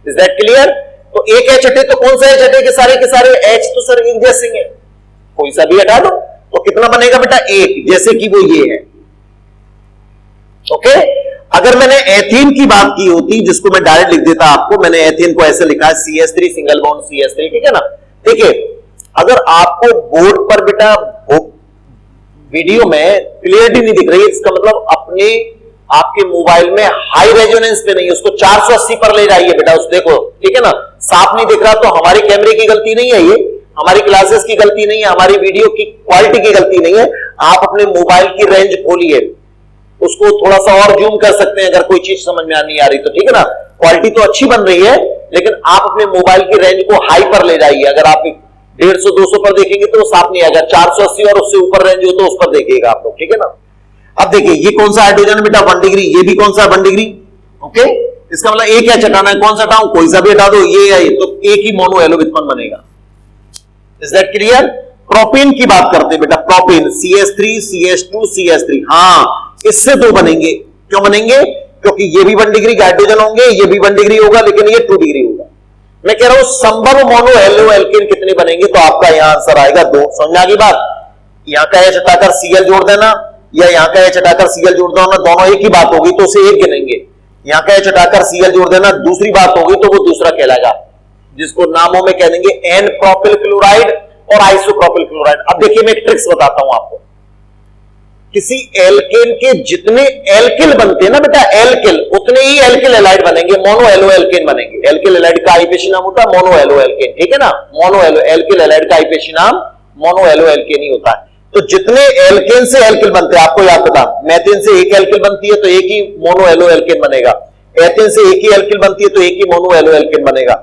Is that clear? तो एक H हटे तो कौन सा H हटे? के सारे H तो सर एक जैसे हैं, कोई सा भी हटा दो तो कितना बनेगा बेटा? एक, जैसे कि वो ये है। ओके, अगर मैंने एथीन की बात की होती, जिसको मैं डायरेक्ट लिख देता आपको, मैंने एथीन को ऐसे लिखा है CH3 सिंगल बॉन्ड CH3, ठीक है ना? देखिए, अगर आपको बोर्ड पर बेटा वीडियो में क्लियरिटी नहीं दिख रही है, इसका मतलब अपने आपके मोबाइल में हाई रेजोनेंस पे नहीं, उसको 480 पर ले जाइए बेटा, उस देखो, ठीक है ना? साफ नहीं दिख रहा तो हमारे कैमरे की गलती नहीं है, ये हमारी क्लासेस की गलती नहीं है, हमारी वीडियो की क्वालिटी की गलती नहीं है। आप अपने मोबाइल की रेंज खोलिए, उसको थोड़ा सा और जूम कर सकते हैं अगर कोई चीज समझ में नहीं आ रही तो, ठीक है ना? क्वालिटी तो अच्छी बन रही है, लेकिन आप अपने मोबाइल की रेंज को हाई पर ले जाइए। अगर आप 150-200 पर देखेंगे तो साफ नहीं आएगा, 480 और उससे ऊपर रेंज हो तो उस पर देखिएगा आप लोग, ठीक है ना? अब देखिए, ये कौन सा हाइड्रोजन बेटा? 1 डिग्री। ये भी कौन सा? 1 डिग्री। ओके, इसका मतलब एक क्या हटाना है? कौन सा हटाऊं? कोई सा भी हटा दो, ये या ये, तो एक ही मोनोहेलो व्युत्पन्न बनेगा। Is that clear? प्रोपेन की बात करते हैं बेटा, प्रोपेन CH3 CH2 CH3, हाँ, इससे 2 बनेंगे। क्यों बनेंगे? क्योंकि ये भी 1 डिग्री हाइड्रोजन होंगे, ये भी 1 डिग्री होगा, लेकिन ये 2 डिग्री होगा। मैं कह रहा हूं संभव मोनोहेलो एल्केन कितने बनेंगे? तो आपका यहां आंसर आएगा 2। समझ आ गई बात? यहां का H हटाकर Cl जोड़ देना, या यहां का H हटाकर Cl जोड़ देना, दोनों एक ही बात होगी तो उसे एक गिनेंगे। यहां का H हटाकर Cl जोड़ देना दूसरी बात होगी तो वो दूसरा कहलाएगा, जिसको नामों में कह देंगे एन प्रोपिल क्लोराइड और आइसोप्रोपिल क्लोराइड। अब देखिए, मैं एक ट्रिक्स बताता हूं आपको। किसी एल्केन के जितने एल्किल बनते हैं ना बेटा, एल्किल, उतने ही एल्किल एलाइड बनेंगे, मोनोहेलो एल्केन बनेंगे। एल्किल एलाइड का आईपीएसी नाम होता है मोनोहेलो एल्केन, ठीक है ना? मोनोहेलो एल्किल एलाइड का आईपीएसी नाम मोनोहेलो एल्केन ही होता है। तो जितने एल्केन से एल्किल बनते हैं, आपको याद बता, मेथेन से एक एल्किल बनती है तो एक ही मोनोहेलो एल्केन बनेगा, एथेन से एक ही एल्किल बनती है तो एक ही मोनोहेलो एल्केन बनेगा,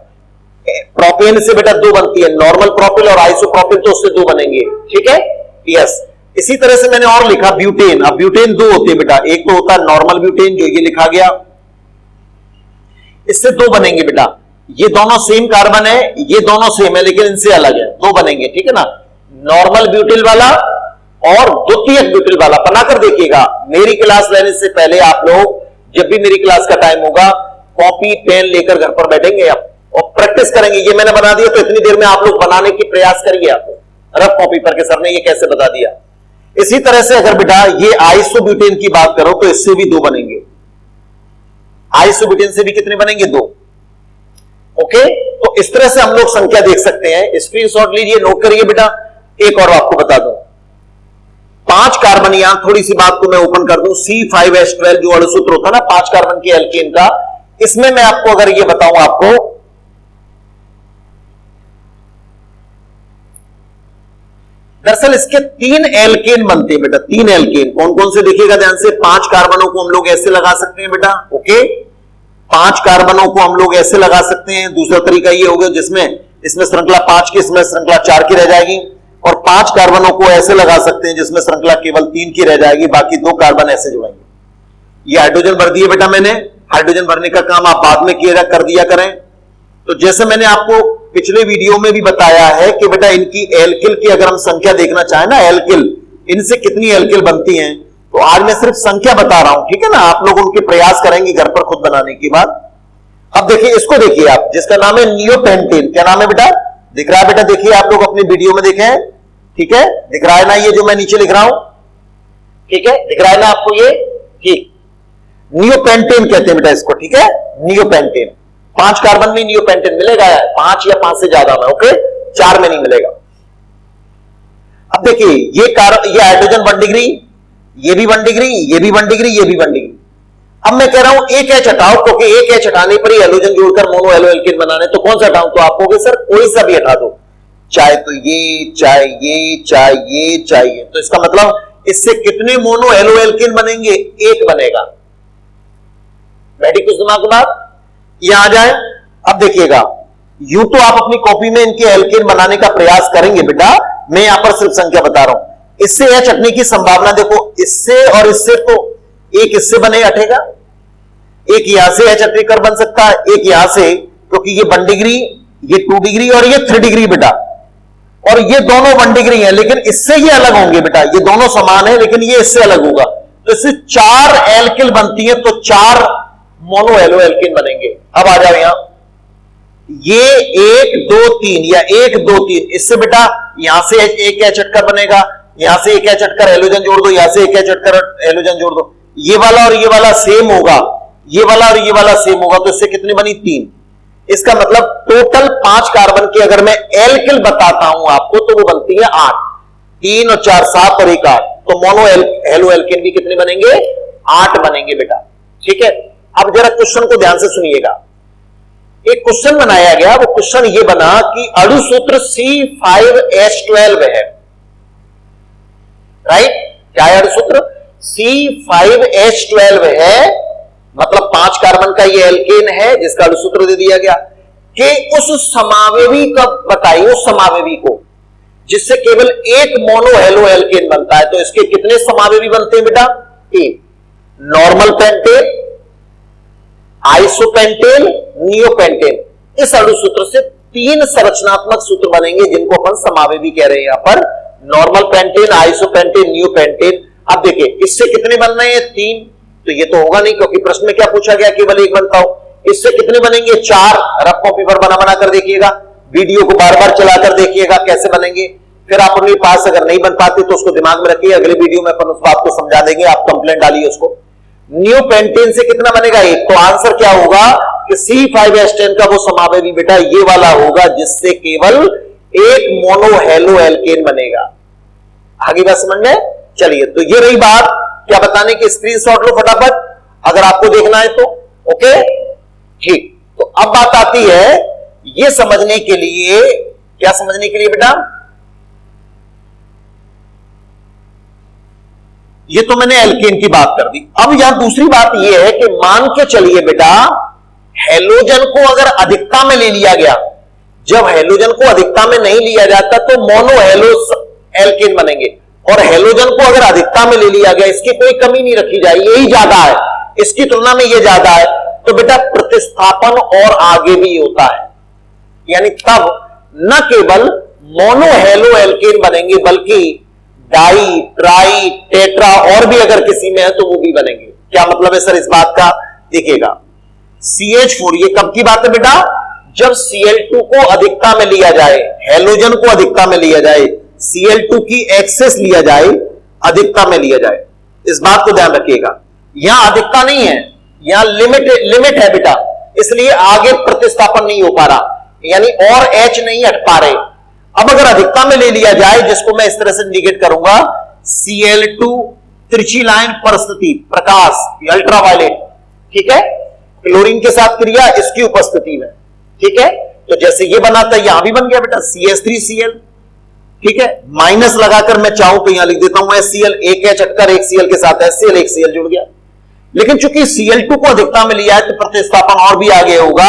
प्रोपेन से बेटा 2 बनती है, नॉर्मल प्रोपिल और आइसोप्रोपिल, तो उससे 2 बनेंगे, ठीक है? यस। इसी तरह से मैंने और लिखा ब्यूटेन। अब ब्यूटेन 2 होते हैं बेटा, एक तो होता है नॉर्मल ब्यूटेन, जो ये लिखा गया, इससे 2 बनेंगे बेटा। ये दोनों सेम कार्बन है, ये दोनों सेम है, लेकिन इनसे अलग है, 2 बनेंगे, ठीक है ना? नॉर्मल ब्यूटिल वाला और द्वितीयक ब्यूटिल वाला। बनाकर देखिएगा, मेरी क्लास लेने से पहले आप लोग जब भी मेरी क्लास का टाइम होगा, कॉपी पेन लेकर घर पर बैठेंगे आप और प्रैक्टिस करेंगे। ये मैंने बना दिया तो इतनी देर में आप लोग बनाने की प्रयास करिए, आप रफ कॉपी पर के सर ने ये कैसे बता दिया। इसी तरह से अगर बेटा ये आइसोब्यूटेन की बात करो तो इससे भी 2 बनेंगे, आइसोब्यूटेन से भी कितने बनेंगे? 2। ओके, तो इस तरह से हम लोग संख्या देख सकते हैं। स्क्रीनशॉट लीजिए, नोट करिए बेटा। एक और आपको बता दूं, 5 कार्बन, यहां थोड़ी सी बात को मैं ओपन कर दूं, C5H12 जो अणुसूत्र होता है ना 5 कार्बन के एल्केन का, इसमें मैं आपको अगर ये बताऊं, आपको दरअसल इसके 3 एल्केन बनते हैं बेटा, 3 एल्केन। कौन कौन से देखिएगा ध्यान से। 5 कार्बनों को हम लोग ऐसे लगा सकते हैं बेटा, ओके, 5 कार्बनों को हम लोग ऐसे लगा सकते हैं। दूसरा तरीका ये होगा जिसमें इसमें श्रृंखला 5 की, इसमें श्रृंखला 4 की रह जाएगी, और 5 कार्बनों को ऐसे लगा सकते हैं जिसमें श्रृंखला केवल 3 की रह जाएगी, बाकी 2 कार्बन ऐसे जुड़ेंगे। ये हाइड्रोजन भर दिए बेटा मैंने, हाइड्रोजन भरने का काम आप बाद में कर दिया करें। तो जैसे मैंने आपको पिछले वीडियो में भी बताया है कि बेटा इनकी एल्किल की अगर हम संख्या देखना चाहें ना, एल्किल, इनसे कितनी एल्किल बनती हैं, तो आज मैं सिर्फ संख्या बता रहा हूं, ठीक है ना? आप लोग उनके प्रयास करेंगे घर पर खुद बनाने की बात। अब देखिए इसको, देखिए आप, जिसका नाम है नियोपेंटेन। क्या नाम है बेटा? दिख रहा है बेटा? देखिए आप लोग अपनी वीडियो में देखें, ठीक है, दिख रहा है ना ये जो मैं नीचे लिख रहा हूं, ठीक है, दिख रहा है ना आपको ये? ठीक, नियोपेंटेन कहते हैं बेटा इसको, ठीक है, नियोपेंटेन। 5 कार्बन में नियोपेंटेन मिलेगा, 5 या 5 से ज्यादा में, ओके, 4 में नहीं मिलेगा। अब देखिए ये हाइड्रोजन 1 डिग्री, ये भी 1 डिग्री, ये भी 1 डिग्री, ये भी 1 डिग्री। अब मैं कह रहा हूं एक एच हटाओ, क्योंकि एक एच हटाने पर ही हैलोजन जोड़कर मोनो हेलो एल्केन बनाने, तो कौन सा हटाऊं? तो आप कहोगे सर कोई सा भी हटा दो, चाहे तो ये, चाहे ये, चाहे ये, चाहे ये। तो इसका मतलब इससे कितने मोनो हेलो एल्केन बनेंगे? 1 बनेगा। बैठी कुछ दिमाग में बात? यहां आ जाए। अब देखिएगा, यूं तो आप अपनी कॉपी में इनके एल्केन बनाने का प्रयास करेंगे बेटा, मैं यहां पर सिर्फ संख्या बता रहा हूं। इससे एच हटने की संभावना देखो, इससे और इससे, तो एक इससे बने हटेगा, एक यहां से एच हटकर बन सकता है, एक यहां से, क्योंकि ये 1 डिग्री, ये 2 डिग्री और ये 3 डिग्री बेटा, और ये दोनों 1 डिग्री है, लेकिन इससे ये अलग होंगे बेटा, ये दोनों समान है लेकिन ये इससे अलग होगा, तो इससे 4 एल्किल बनती है, तो 4 मोनो हेलो एल्केन बनेंगे। अब आ जाओ यहां, ये 1 2 3 या 1 2 3, इससे बेटा यहां से एक एच हटकर बनेगा, यहां से एक एच हटकर हेलोजन जोड़ दो, यहां से एक एच हटकर हेलोजन जोड़ दो, ये वाला और ये वाला सेम होगा, ये वाला और ये वाला सेम होगा, तो इससे कितनी बनी? 3। इसका मतलब टोटल 5 कार्बन की अगर मैं एल्किल बताता हूं आपको, तो वो बनती है 8। 3 और 4 7 और 1 8, तो मोनो हेलो एल्केन भी कितने बनेंगे? 8 बनेंगे बेटा, ठीक है। अब जरा क्वेश्चन को ध्यान से सुनिएगा। एक क्वेश्चन बनाया गया, वो क्वेश्चन ये बना कि अणुसूत्र C5H12 है, राइट? क्या है अणुसूत्र? C5H12 है, मतलब 5 कार्बन का ये एल्केन है जिसका अणुसूत्र दे दिया गया, कि उस समावेवी का बताइए, उस समावेवी को जिससे केवल एक मोनो हेलो एल्केन बनता है, तो इसके कितने समावेवी बनते हैं बेटा? 3। Normal pentane, isopentane, neopentane. इस अणुसूत्र से 3 संरचनात्मक सूत्र बनेंगे जिनको अपन समावेवी कह रहे हैं यहां पर, नॉर्मल पेंटेन, आइसोपेंटेन, नियोपेंटेन। अब देखिए इससे कितने बन रहे हैं? 3। तो ये तो होगा नहीं, क्योंकि प्रश्न में क्या पूछा गया? केवल 1 बनता हो। इससे कितने बनेंगे? 4। रफ कॉपी पर बना कर देखिएगा, वीडियो को बार बार चलाकर देखिएगा कैसे बनेंगे। फिर आप अपने पास अगर नहीं बन पाते तो उसको दिमाग में रखिए, अगले वीडियो में अपन उस बात को समझा देंगे, आप कंप्लेंट डालिए उसको। नियोपेंटेन से कितना बनेगा? 1। तो आंसर क्या होगा कि C5H10 का वो समावेवी बेटा ये वाला होगा जिससे केवल एक मोनो हेलो एल्केन बनेगा। आगे बात समझ में? चलिए, तो ये रही बात, क्या बताने की, स्क्रीनशॉट लो फटाफट अगर आपको देखना है तो, ओके, ठीक। तो अब बात आती है ये समझने के लिए, क्या समझने के लिए बेटा? ये तो मैंने एल्केन की बात कर दी। अब यहां दूसरी बात यह है कि मान के चलिए बेटा, हेलोजन को अगर अधिकता में ले लिया गया, जब हेलोजन को अधिकता में नहीं लिया जाता तो मोनो हेलो एल्केन बनेंगे, और हेलोजन को अगर अधिकता में ले लिया गया, इसकी कोई कमी नहीं रखी जाए, यही ज्यादा है, इसकी तुलना में ये ज्यादा है, तो बेटा प्रतिस्थापन और आगे भी होता है, यानी तब न केवल मोनो हेलो एल्केन बनेंगे बल्कि डाई, ट्राई, टेट्रा और भी अगर किसी में है तो वो भी बनेंगे। क्या मतलब है सर इस बात का? देखिएगा, CH4, ये कब की बात है बेटा? जब Cl2 को अधिकता में लिया जाए, हेलोजन को अधिकता में लिया जाए, Cl2 की एक्सेस लिया जाए, अधिकता में लिया जाए, इस बात को ध्यान रखिएगा। यहां अधिकता नहीं है, यहां लिमिट है बेटा, इसलिए आगे प्रतिस्थापन नहीं हो पा रहा, यानी और H नहीं हट पा रहे। अब अगर अधिकता में ले लिया जाए, जिसको मैं इस तरह से इंडिकेट करूंगा, Cl2 तिरछी लाइन पर स्थिति, प्रकाश, अल्ट्रावायलेट, ठीक है, क्लोरीन के साथ क्रिया इसकी उपस्थिति में, ठीक है। तो जैसे ये बना था, यहां भी बन गया बेटा CH3Cl, ठीक है, माइनस लगाकर मैं चाहूं तो यहां लिख देता हूं HCl, एक H हटकर एक Cl के साथ HCl, एक Cl जुड़ गया। लेकिन चूंकि Cl2 को अधिकता में लिया है तो प्रतिस्थापन और भी आगे होगा,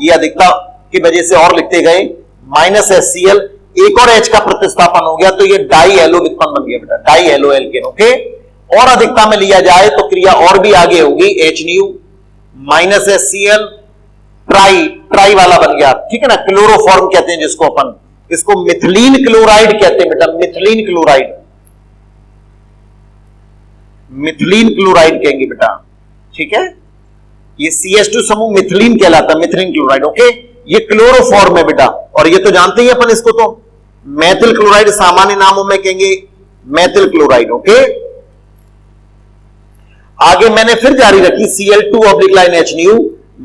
ये अधिकता की वजह से और लिखते गए, माइनस HCl, एक और H का प्रतिस्थापन हो गया, तो ये डाई हेलो व्युत्पन्न बन गया बेटा, डाई हेलो एल्केन, ओके। और अधिकता में लिया जाए तो क्रिया और भी आगे होगी, HNu माइनस HCl, ट्राई वाला बन गया, ठीक है ना, क्लोरोफॉर्म कहते हैं जिसको अपन, इसको मिथिलीन क्लोराइड कहते हैं बेटा, मिथिलीन क्लोराइड, मिथिलीन क्लोराइड कहेंगे बेटा, ठीक है। ये CH2 समूह मिथिलीन कहलाता है, मिथिलीन क्लोराइड। ओके, ये क्लोरोफॉर्म है बेटा, और ये तो जानते ही अपन इसको, तो मैथिल क्लोराइड सामान्य नामों में कहेंगे मैथिल क्लोराइड। ओके, आगे मैंने फिर जारी रखी Cl2/HNu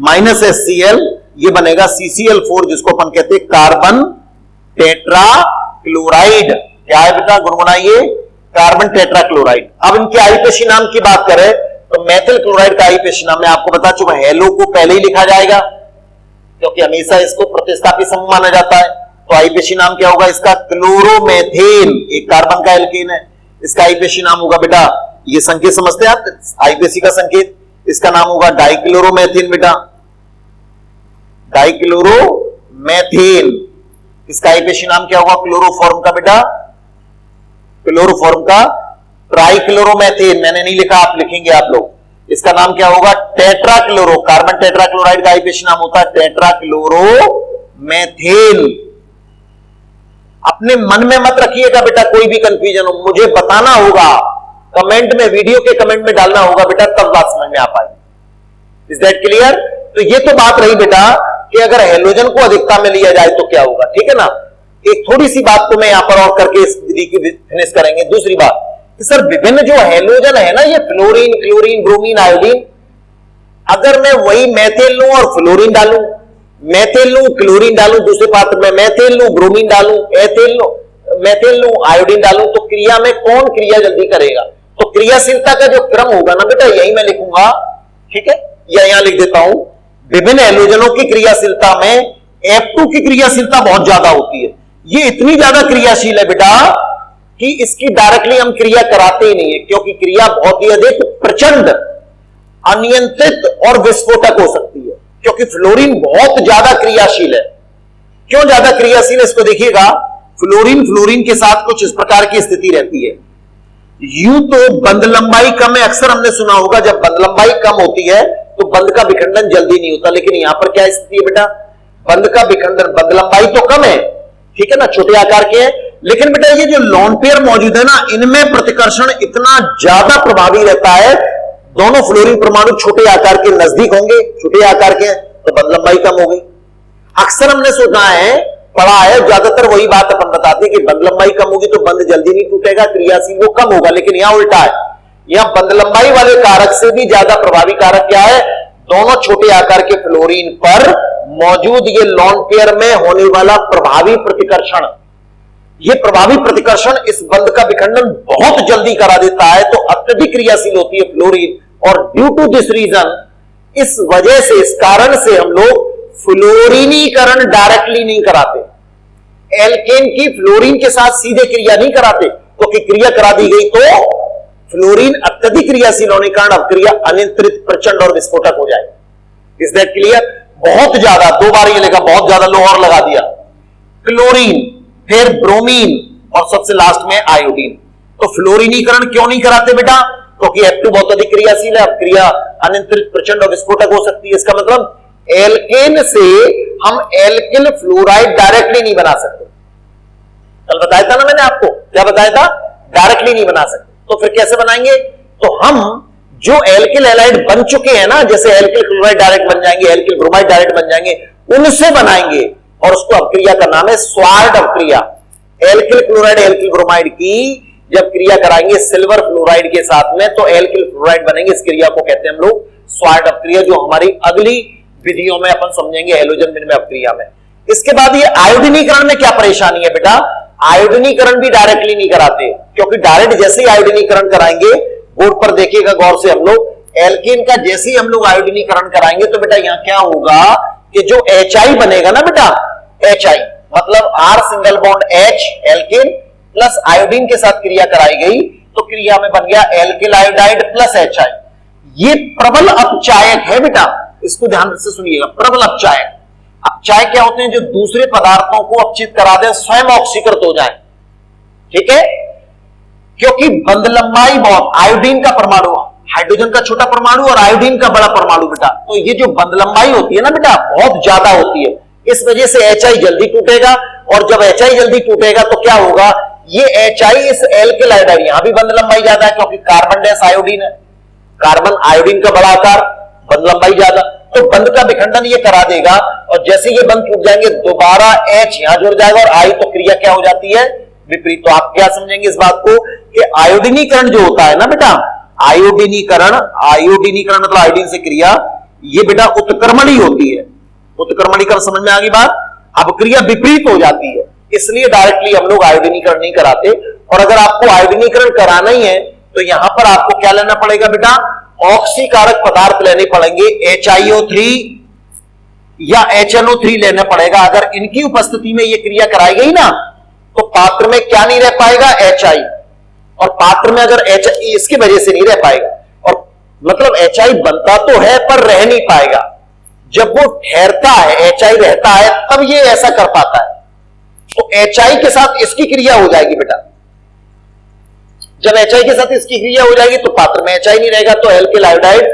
माइनस HCl, ये बनेगा CCl4 जिसको अपन कहते हैं कार्बन टेट्रा क्लोराइड। क्या है बेटा, गुनगुनाइए, कार्बन टेट्रा क्लोराइड। अब इनके आईपीएसी नाम की बात करें तो मैथिल क्लोराइड का आईपीएसी नाम मैं आपको बता चुका, हेलो को पहले ही लिखा जाएगा क्योंकि हमेशा इसको प्रतिस्थापी समूह माना जाता है। तो आईपीएसी नाम क्या होगा इसका, क्लोरोमेथेन, एक कार्बन का एल्केन है, इसका आईपीएसी नाम होगा बेटा, ये संकेत समझते हैं आप, आईपीएसी का संकेत, इसका नाम होगा डाइक्लोरोमेथेन बेटा, डाइक्लोरोमेथेन। इसका आईपीएसी नाम क्या होगा, क्लोरोफॉर्म का बेटा, क्लोरोफॉर्म का ट्राइक्लोरोमेथेन, मैंने नहीं लिखा, आप लिखेंगे आप लोग। इसका नाम क्या होगा, टेट्राक्लोरो, कार्बन टेट्राक्लोराइड का आईपीएसी नाम होता है टेट्राक्लोरोमेथेन। अपने मन में मत रखिएगा बेटा, कोई भी कंफ्यूजन हो मुझे बताना होगा, कमेंट में, वीडियो के कमेंट में डालना होगा बेटा, तब बात समझ में आ पाएगी। Is that clear? तो ये तो बात रही बेटा कि अगर हैलोजन को अधिकता में लिया जाए तो क्या होगा, ठीक है ना। एक थोड़ी सी बात तो मैं यहां पर और करके इस विधि की फिनिश करेंगे। दूसरी बात कि सर विभिन्न जो हैलोजन है ना, ये फ्लोरीन, क्लोरीन, ब्रोमीन, आयोडीन, अगर मैं वही मैथेन लूं और फ्लोरीन डालूं, मैथेन लूं, क्लोरीन डालूं, दूसरे पात्र में मैथेन लूं, ब्रोमीन डालूं, एथेन लूं, मैथेन लूं, आयोडीन डालूं, तो क्रिया में कौन क्रिया जल्दी करेगा? तो क्रियाशीलता का जो क्रम होगा ना बेटा, यही मैं लिखूंगा, ठीक है, या यहां लिख देता हूं, विभिन्न हैलोजनों की क्रियाशीलता में F2 की क्रियाशीलता बहुत ज्यादा होती है। ये इतनी ज्यादा क्रियाशील है बेटा कि इसकी डायरेक्टली हम क्रिया कराते ही नहीं है, क्योंकि क्रिया बहुत ही अधिक प्रचंड, अनियंत्रित और विस्फोटक हो सकती है, क्योंकि फ्लोरीन बहुत ज्यादा क्रियाशील है। क्यों ज्यादा क्रियाशील है इसको देखिएगा, फ्लोरीन के साथ कुछ इस प्रकार की स्थिति रहती है। यूं तो बंध लंबाई कम है, अक्सर हमने सुना होगा जब बंध लंबाई कम होती है तो बंध का विखंडन जल्दी नहीं होता, लेकिन यहां पर क्या स्थिति है बेटा, बंध का विखंडन, बंध लंबाई तो कम है, ठीक है ना, छोटे आकार के हैं, लेकिन बेटा ये जो लोन पेयर मौजूद है ना, इनमें प्रतिकर्षण इतना ज्यादा प्रभावी रहता है। दोनों फ्लोरीन परमाणु छोटे आकार के नजदीक होंगे, छोटे आकार के, तो बंध लंबाई कम हो गई। अक्सर हमने सुना है, पढ़ा है, ज्यादातर वही बात अपन बताते हैं कि बंध लंबाई कम होगी तो बंध जल्दी नहीं टूटेगा, क्रियाशील वो कम होगा, लेकिन यहां उल्टा है, यहां बंध लंबाई वाले कारक से भी ज्यादा प्रभावी कारक क्या है, दोनों छोटे आकार के फ्लोरीन पर मौजूद ये लोन पेयर में होने वाला प्रभावी प्रतिकर्षण, ये प्रभावी प्रतिकर्षण इस बंध का विखंडन बहुत जल्दी करा देता है, तो अत्यधिक क्रियाशील होती है फ्लोरीन, और ड्यू टू दिस रीजन, इस वजह से, इस कारण से हम लोग फ्लोरीनीकरण डायरेक्टली नहीं कराते, एल्केन की फ्लोरीन के साथ सीधे क्रिया नहीं कराते, क्योंकि क्रिया करा दी गई तो फ्लोरीन अत्यधिक क्रियाशील होने के कारण अब क्रिया अनियंत्रित, प्रचंड और विस्फोटक हो जाएगी। Is that clear? बहुत ज्यादा, दो बार ये लिखा, बहुत ज्यादा लो और लगा दिया, क्लोरीन, फिर ब्रोमीन और सबसे लास्ट में आयोडीन। तो फ्लोरीनीकरण क्यों नहीं कराते बेटा? क्योंकि F2 बहुत अधिक क्रियाशील है, अब क्रिया अनियंत्रित, प्रचंड और विस्फोटक हो सकती है। इसका मतलब एल्केन से हम एल्किल फ्लोराइड डायरेक्टली नहीं बना सकते। कल बताया था ना मैंने आपको, क्या बताया था, डायरेक्टली नहीं बना सकते। तो फिर कैसे बनाएंगे? तो हम जो एल्किल हैलाइड बन चुके हैं ना, जैसे एल्किल क्लोराइड डायरेक्ट बन जाएंगे, एल्किल ब्रोमाइड डायरेक्ट बन जाएंगे, उनसे बनाएंगे, और उसको अपक्रिया का नाम है स्वार्ड अपक्रिया। एल्किल क्लोराइड एल्किल ब्रोमाइड की जब क्रिया कराएंगे सिल्वर फ्लोराइड के साथ में, तो एल्किल फ्लोराइड बनेंगे। इस क्रिया को कहते हैं हम लोग स्वार्ड अपक्रिया, जो हमारी अगली विधियों में अपन समझेंगे हैलोजन विनिमय अपक्रिया में। इसके बाद ये आयोडीनीकरण में क्या परेशानी है बेटा? आयोडीनीकरण भी डायरेक्टली नहीं कराते, क्योंकि डायरेक्ट जैसे ही आयोडीनीकरण कराएंगे, बोर्ड पर देखिएगा गौर से, हम लोग एल्केन का जैसे ही हम लोग आयोडीनीकरण कराएंगे तो बेटा यहां क्या होगा कि जो HI बनेगा ना बेटा, HI मतलब R single bond H alkane plus iodine के साथ क्रिया कराई गई, तो क्रिया में बन गया एल्किल आयोडाइड प्लस HI। ये प्रबल अपचायक है बेटा, इसको ध्यान से सुनिएगा, प्रबल अपचायक। अपचायक क्या होते हैं? जो दूसरे पदार्थों को अपचित करा दें, स्वयं ऑक्सीकृत हो जाए, ठीक है, क्योंकि बंध लंबाई बहुत, आयोडीन का परमाणु, हाइड्रोजन का छोटा परमाणु और आयोडीन का बड़ा परमाणु बेटा, तो ये जो बंध लंबाई होती है ना बेटा, बहुत ज्यादा होती है, इस वजह से HI जल्दी टूटेगा, और जब HI जल्दी टूटेगा तो क्या होगा, ये HI इस एल्किल आयोडाइड, यहां भी बंध लंबाई ज्यादा है क्योंकि कार्बन डैश आयोडीन है, कार्बन आयोडीन का बड़ा आकार, बंद लंबाई ज्यादा, तो बंद का विखंडन ये करा देगा और जैसे ये बंद टूट जाएंगे दोबारा H यहां जुड़ जाएगा और I, तो क्रिया क्या हो जाती है, विपरीत। तो आप क्या समझेंगे इस बात को कि आयोडीनीकरण जो होता है ना बेटा, आयोडीनीकरण मतलब आयोडीन से क्रिया, ये बेटा उत्क्रमणी होती है। उत्क्रमणीकरण समझ में आ गई बात। अब क्रिया विपरीत हो जाती है, इसलिए डायरेक्टली हम लोग आयोडीनीकरण नहीं कराते। और अगर आपको आयोडीनीकरण कराना ही है तो यहां पर आपको क्या लेना पड़ेगा बेटा, ऑक्सीकारक पदार्थ लेने पड़ेंगे, HiO3 या HNO3 लेना पड़ेगा। अगर इनकी उपस्थिति में यह क्रिया कराई गई ना तो पात्र में क्या नहीं रह पाएगा, HI, और पात्र में अगर HI इसकी वजह से नहीं रह पाएगा, और मतलब HI बनता तो है पर रह नहीं पाएगा। जब वो ठहरता है, HI रहता है, तब ये ऐसा कर पाता है। तो HI के साथ इसकी क्रिया हो जाएगी बेटा। जब HI के साथ इसकी क्रिया हो जाएगी तो पात्र में HI नहीं रहेगा, तो एल्किल आयोडाइड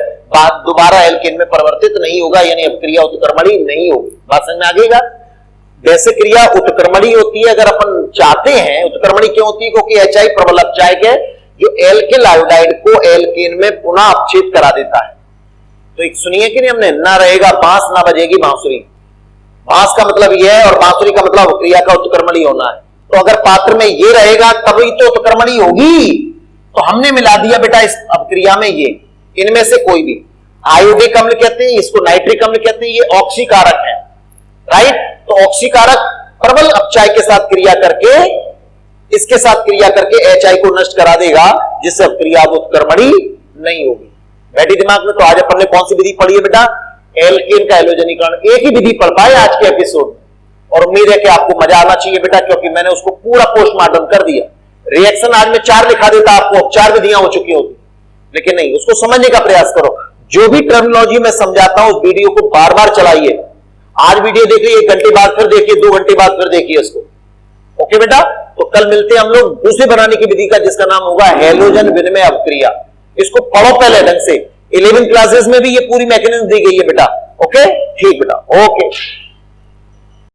दोबारा एल्केन में परिवर्तित नहीं होगा, यानी अब क्रिया उत्क्रमणी नहीं होगी। बात समझ में आ गई। वैसे क्रिया उत्क्रमणी होती है अगर अपन चाहते हैं। उत्क्रमणी क्यों होती है, क्योंकि HI प्रबल अपचायक है जो एल्किल आयोडाइड को एल्केन में पुनः अपछेद करा देता है। तो एक सुनिए कि नहीं हमने, ना रहेगा बांस ना बजेगी बांसुरी। बांस का मतलब यह है और बांसुरी का मतलब क्रिया का उत्क्रमणी होना है। तो अगर पात्र में ये रहेगा तभी तो उत्क्रमणी होगी। तो हमने मिला दिया बेटा इस अपक्रिया में ये, इनमें से कोई भी। आयोडिक अम्ल कहते हैं इसको, नाइट्रिक अम्ल कहते हैं, ये ऑक्सीकारक है, राइट। तो ऑक्सीकारक प्रबल अपचाय के साथ क्रिया करके, इसके साथ क्रिया करके HI को नष्ट करा देगा, जिससे अपक्रिया उत्क्रमणी नहीं होगी। बैठी दिमाग में। तो आज अपन ने कौन सी विधि पढ़ी है बेटा, एल्केन का हैलोजनीकरण। एक ही विधि पढ़ पाए आज के एपिसोड में, और उम्मीद है कि आपको मजा आना चाहिए बेटा, क्योंकि मैंने उसको पूरा पोस्टमार्टम कर दिया। रिएक्शन आज में 4 लिखा देता आपको, अब 4 विधियां हो चुकी होती, लेकिन नहीं, उसको समझने का प्रयास करो। जो भी टर्मिनोलॉजी मैं समझाता हूं उस वीडियो को बार बार चलाइए। आज वीडियो देख लीजिए, 1 घंटे बाद फिर देखिए, 2 घंटे बाद फिर देखिए इसको। ओके बेटा, तो कल मिलते हैं हम लोग दूसरे बनाने की विधि का, जिसका नाम होगा हैलोजन विनिमय अपक्रिया। इसको पढ़ो पहले ढंग से। 11th क्लासेस में भी ये पूरी मैकेनिज्म दी गई है बेटा। ओके, ठीक बेटा, ओके।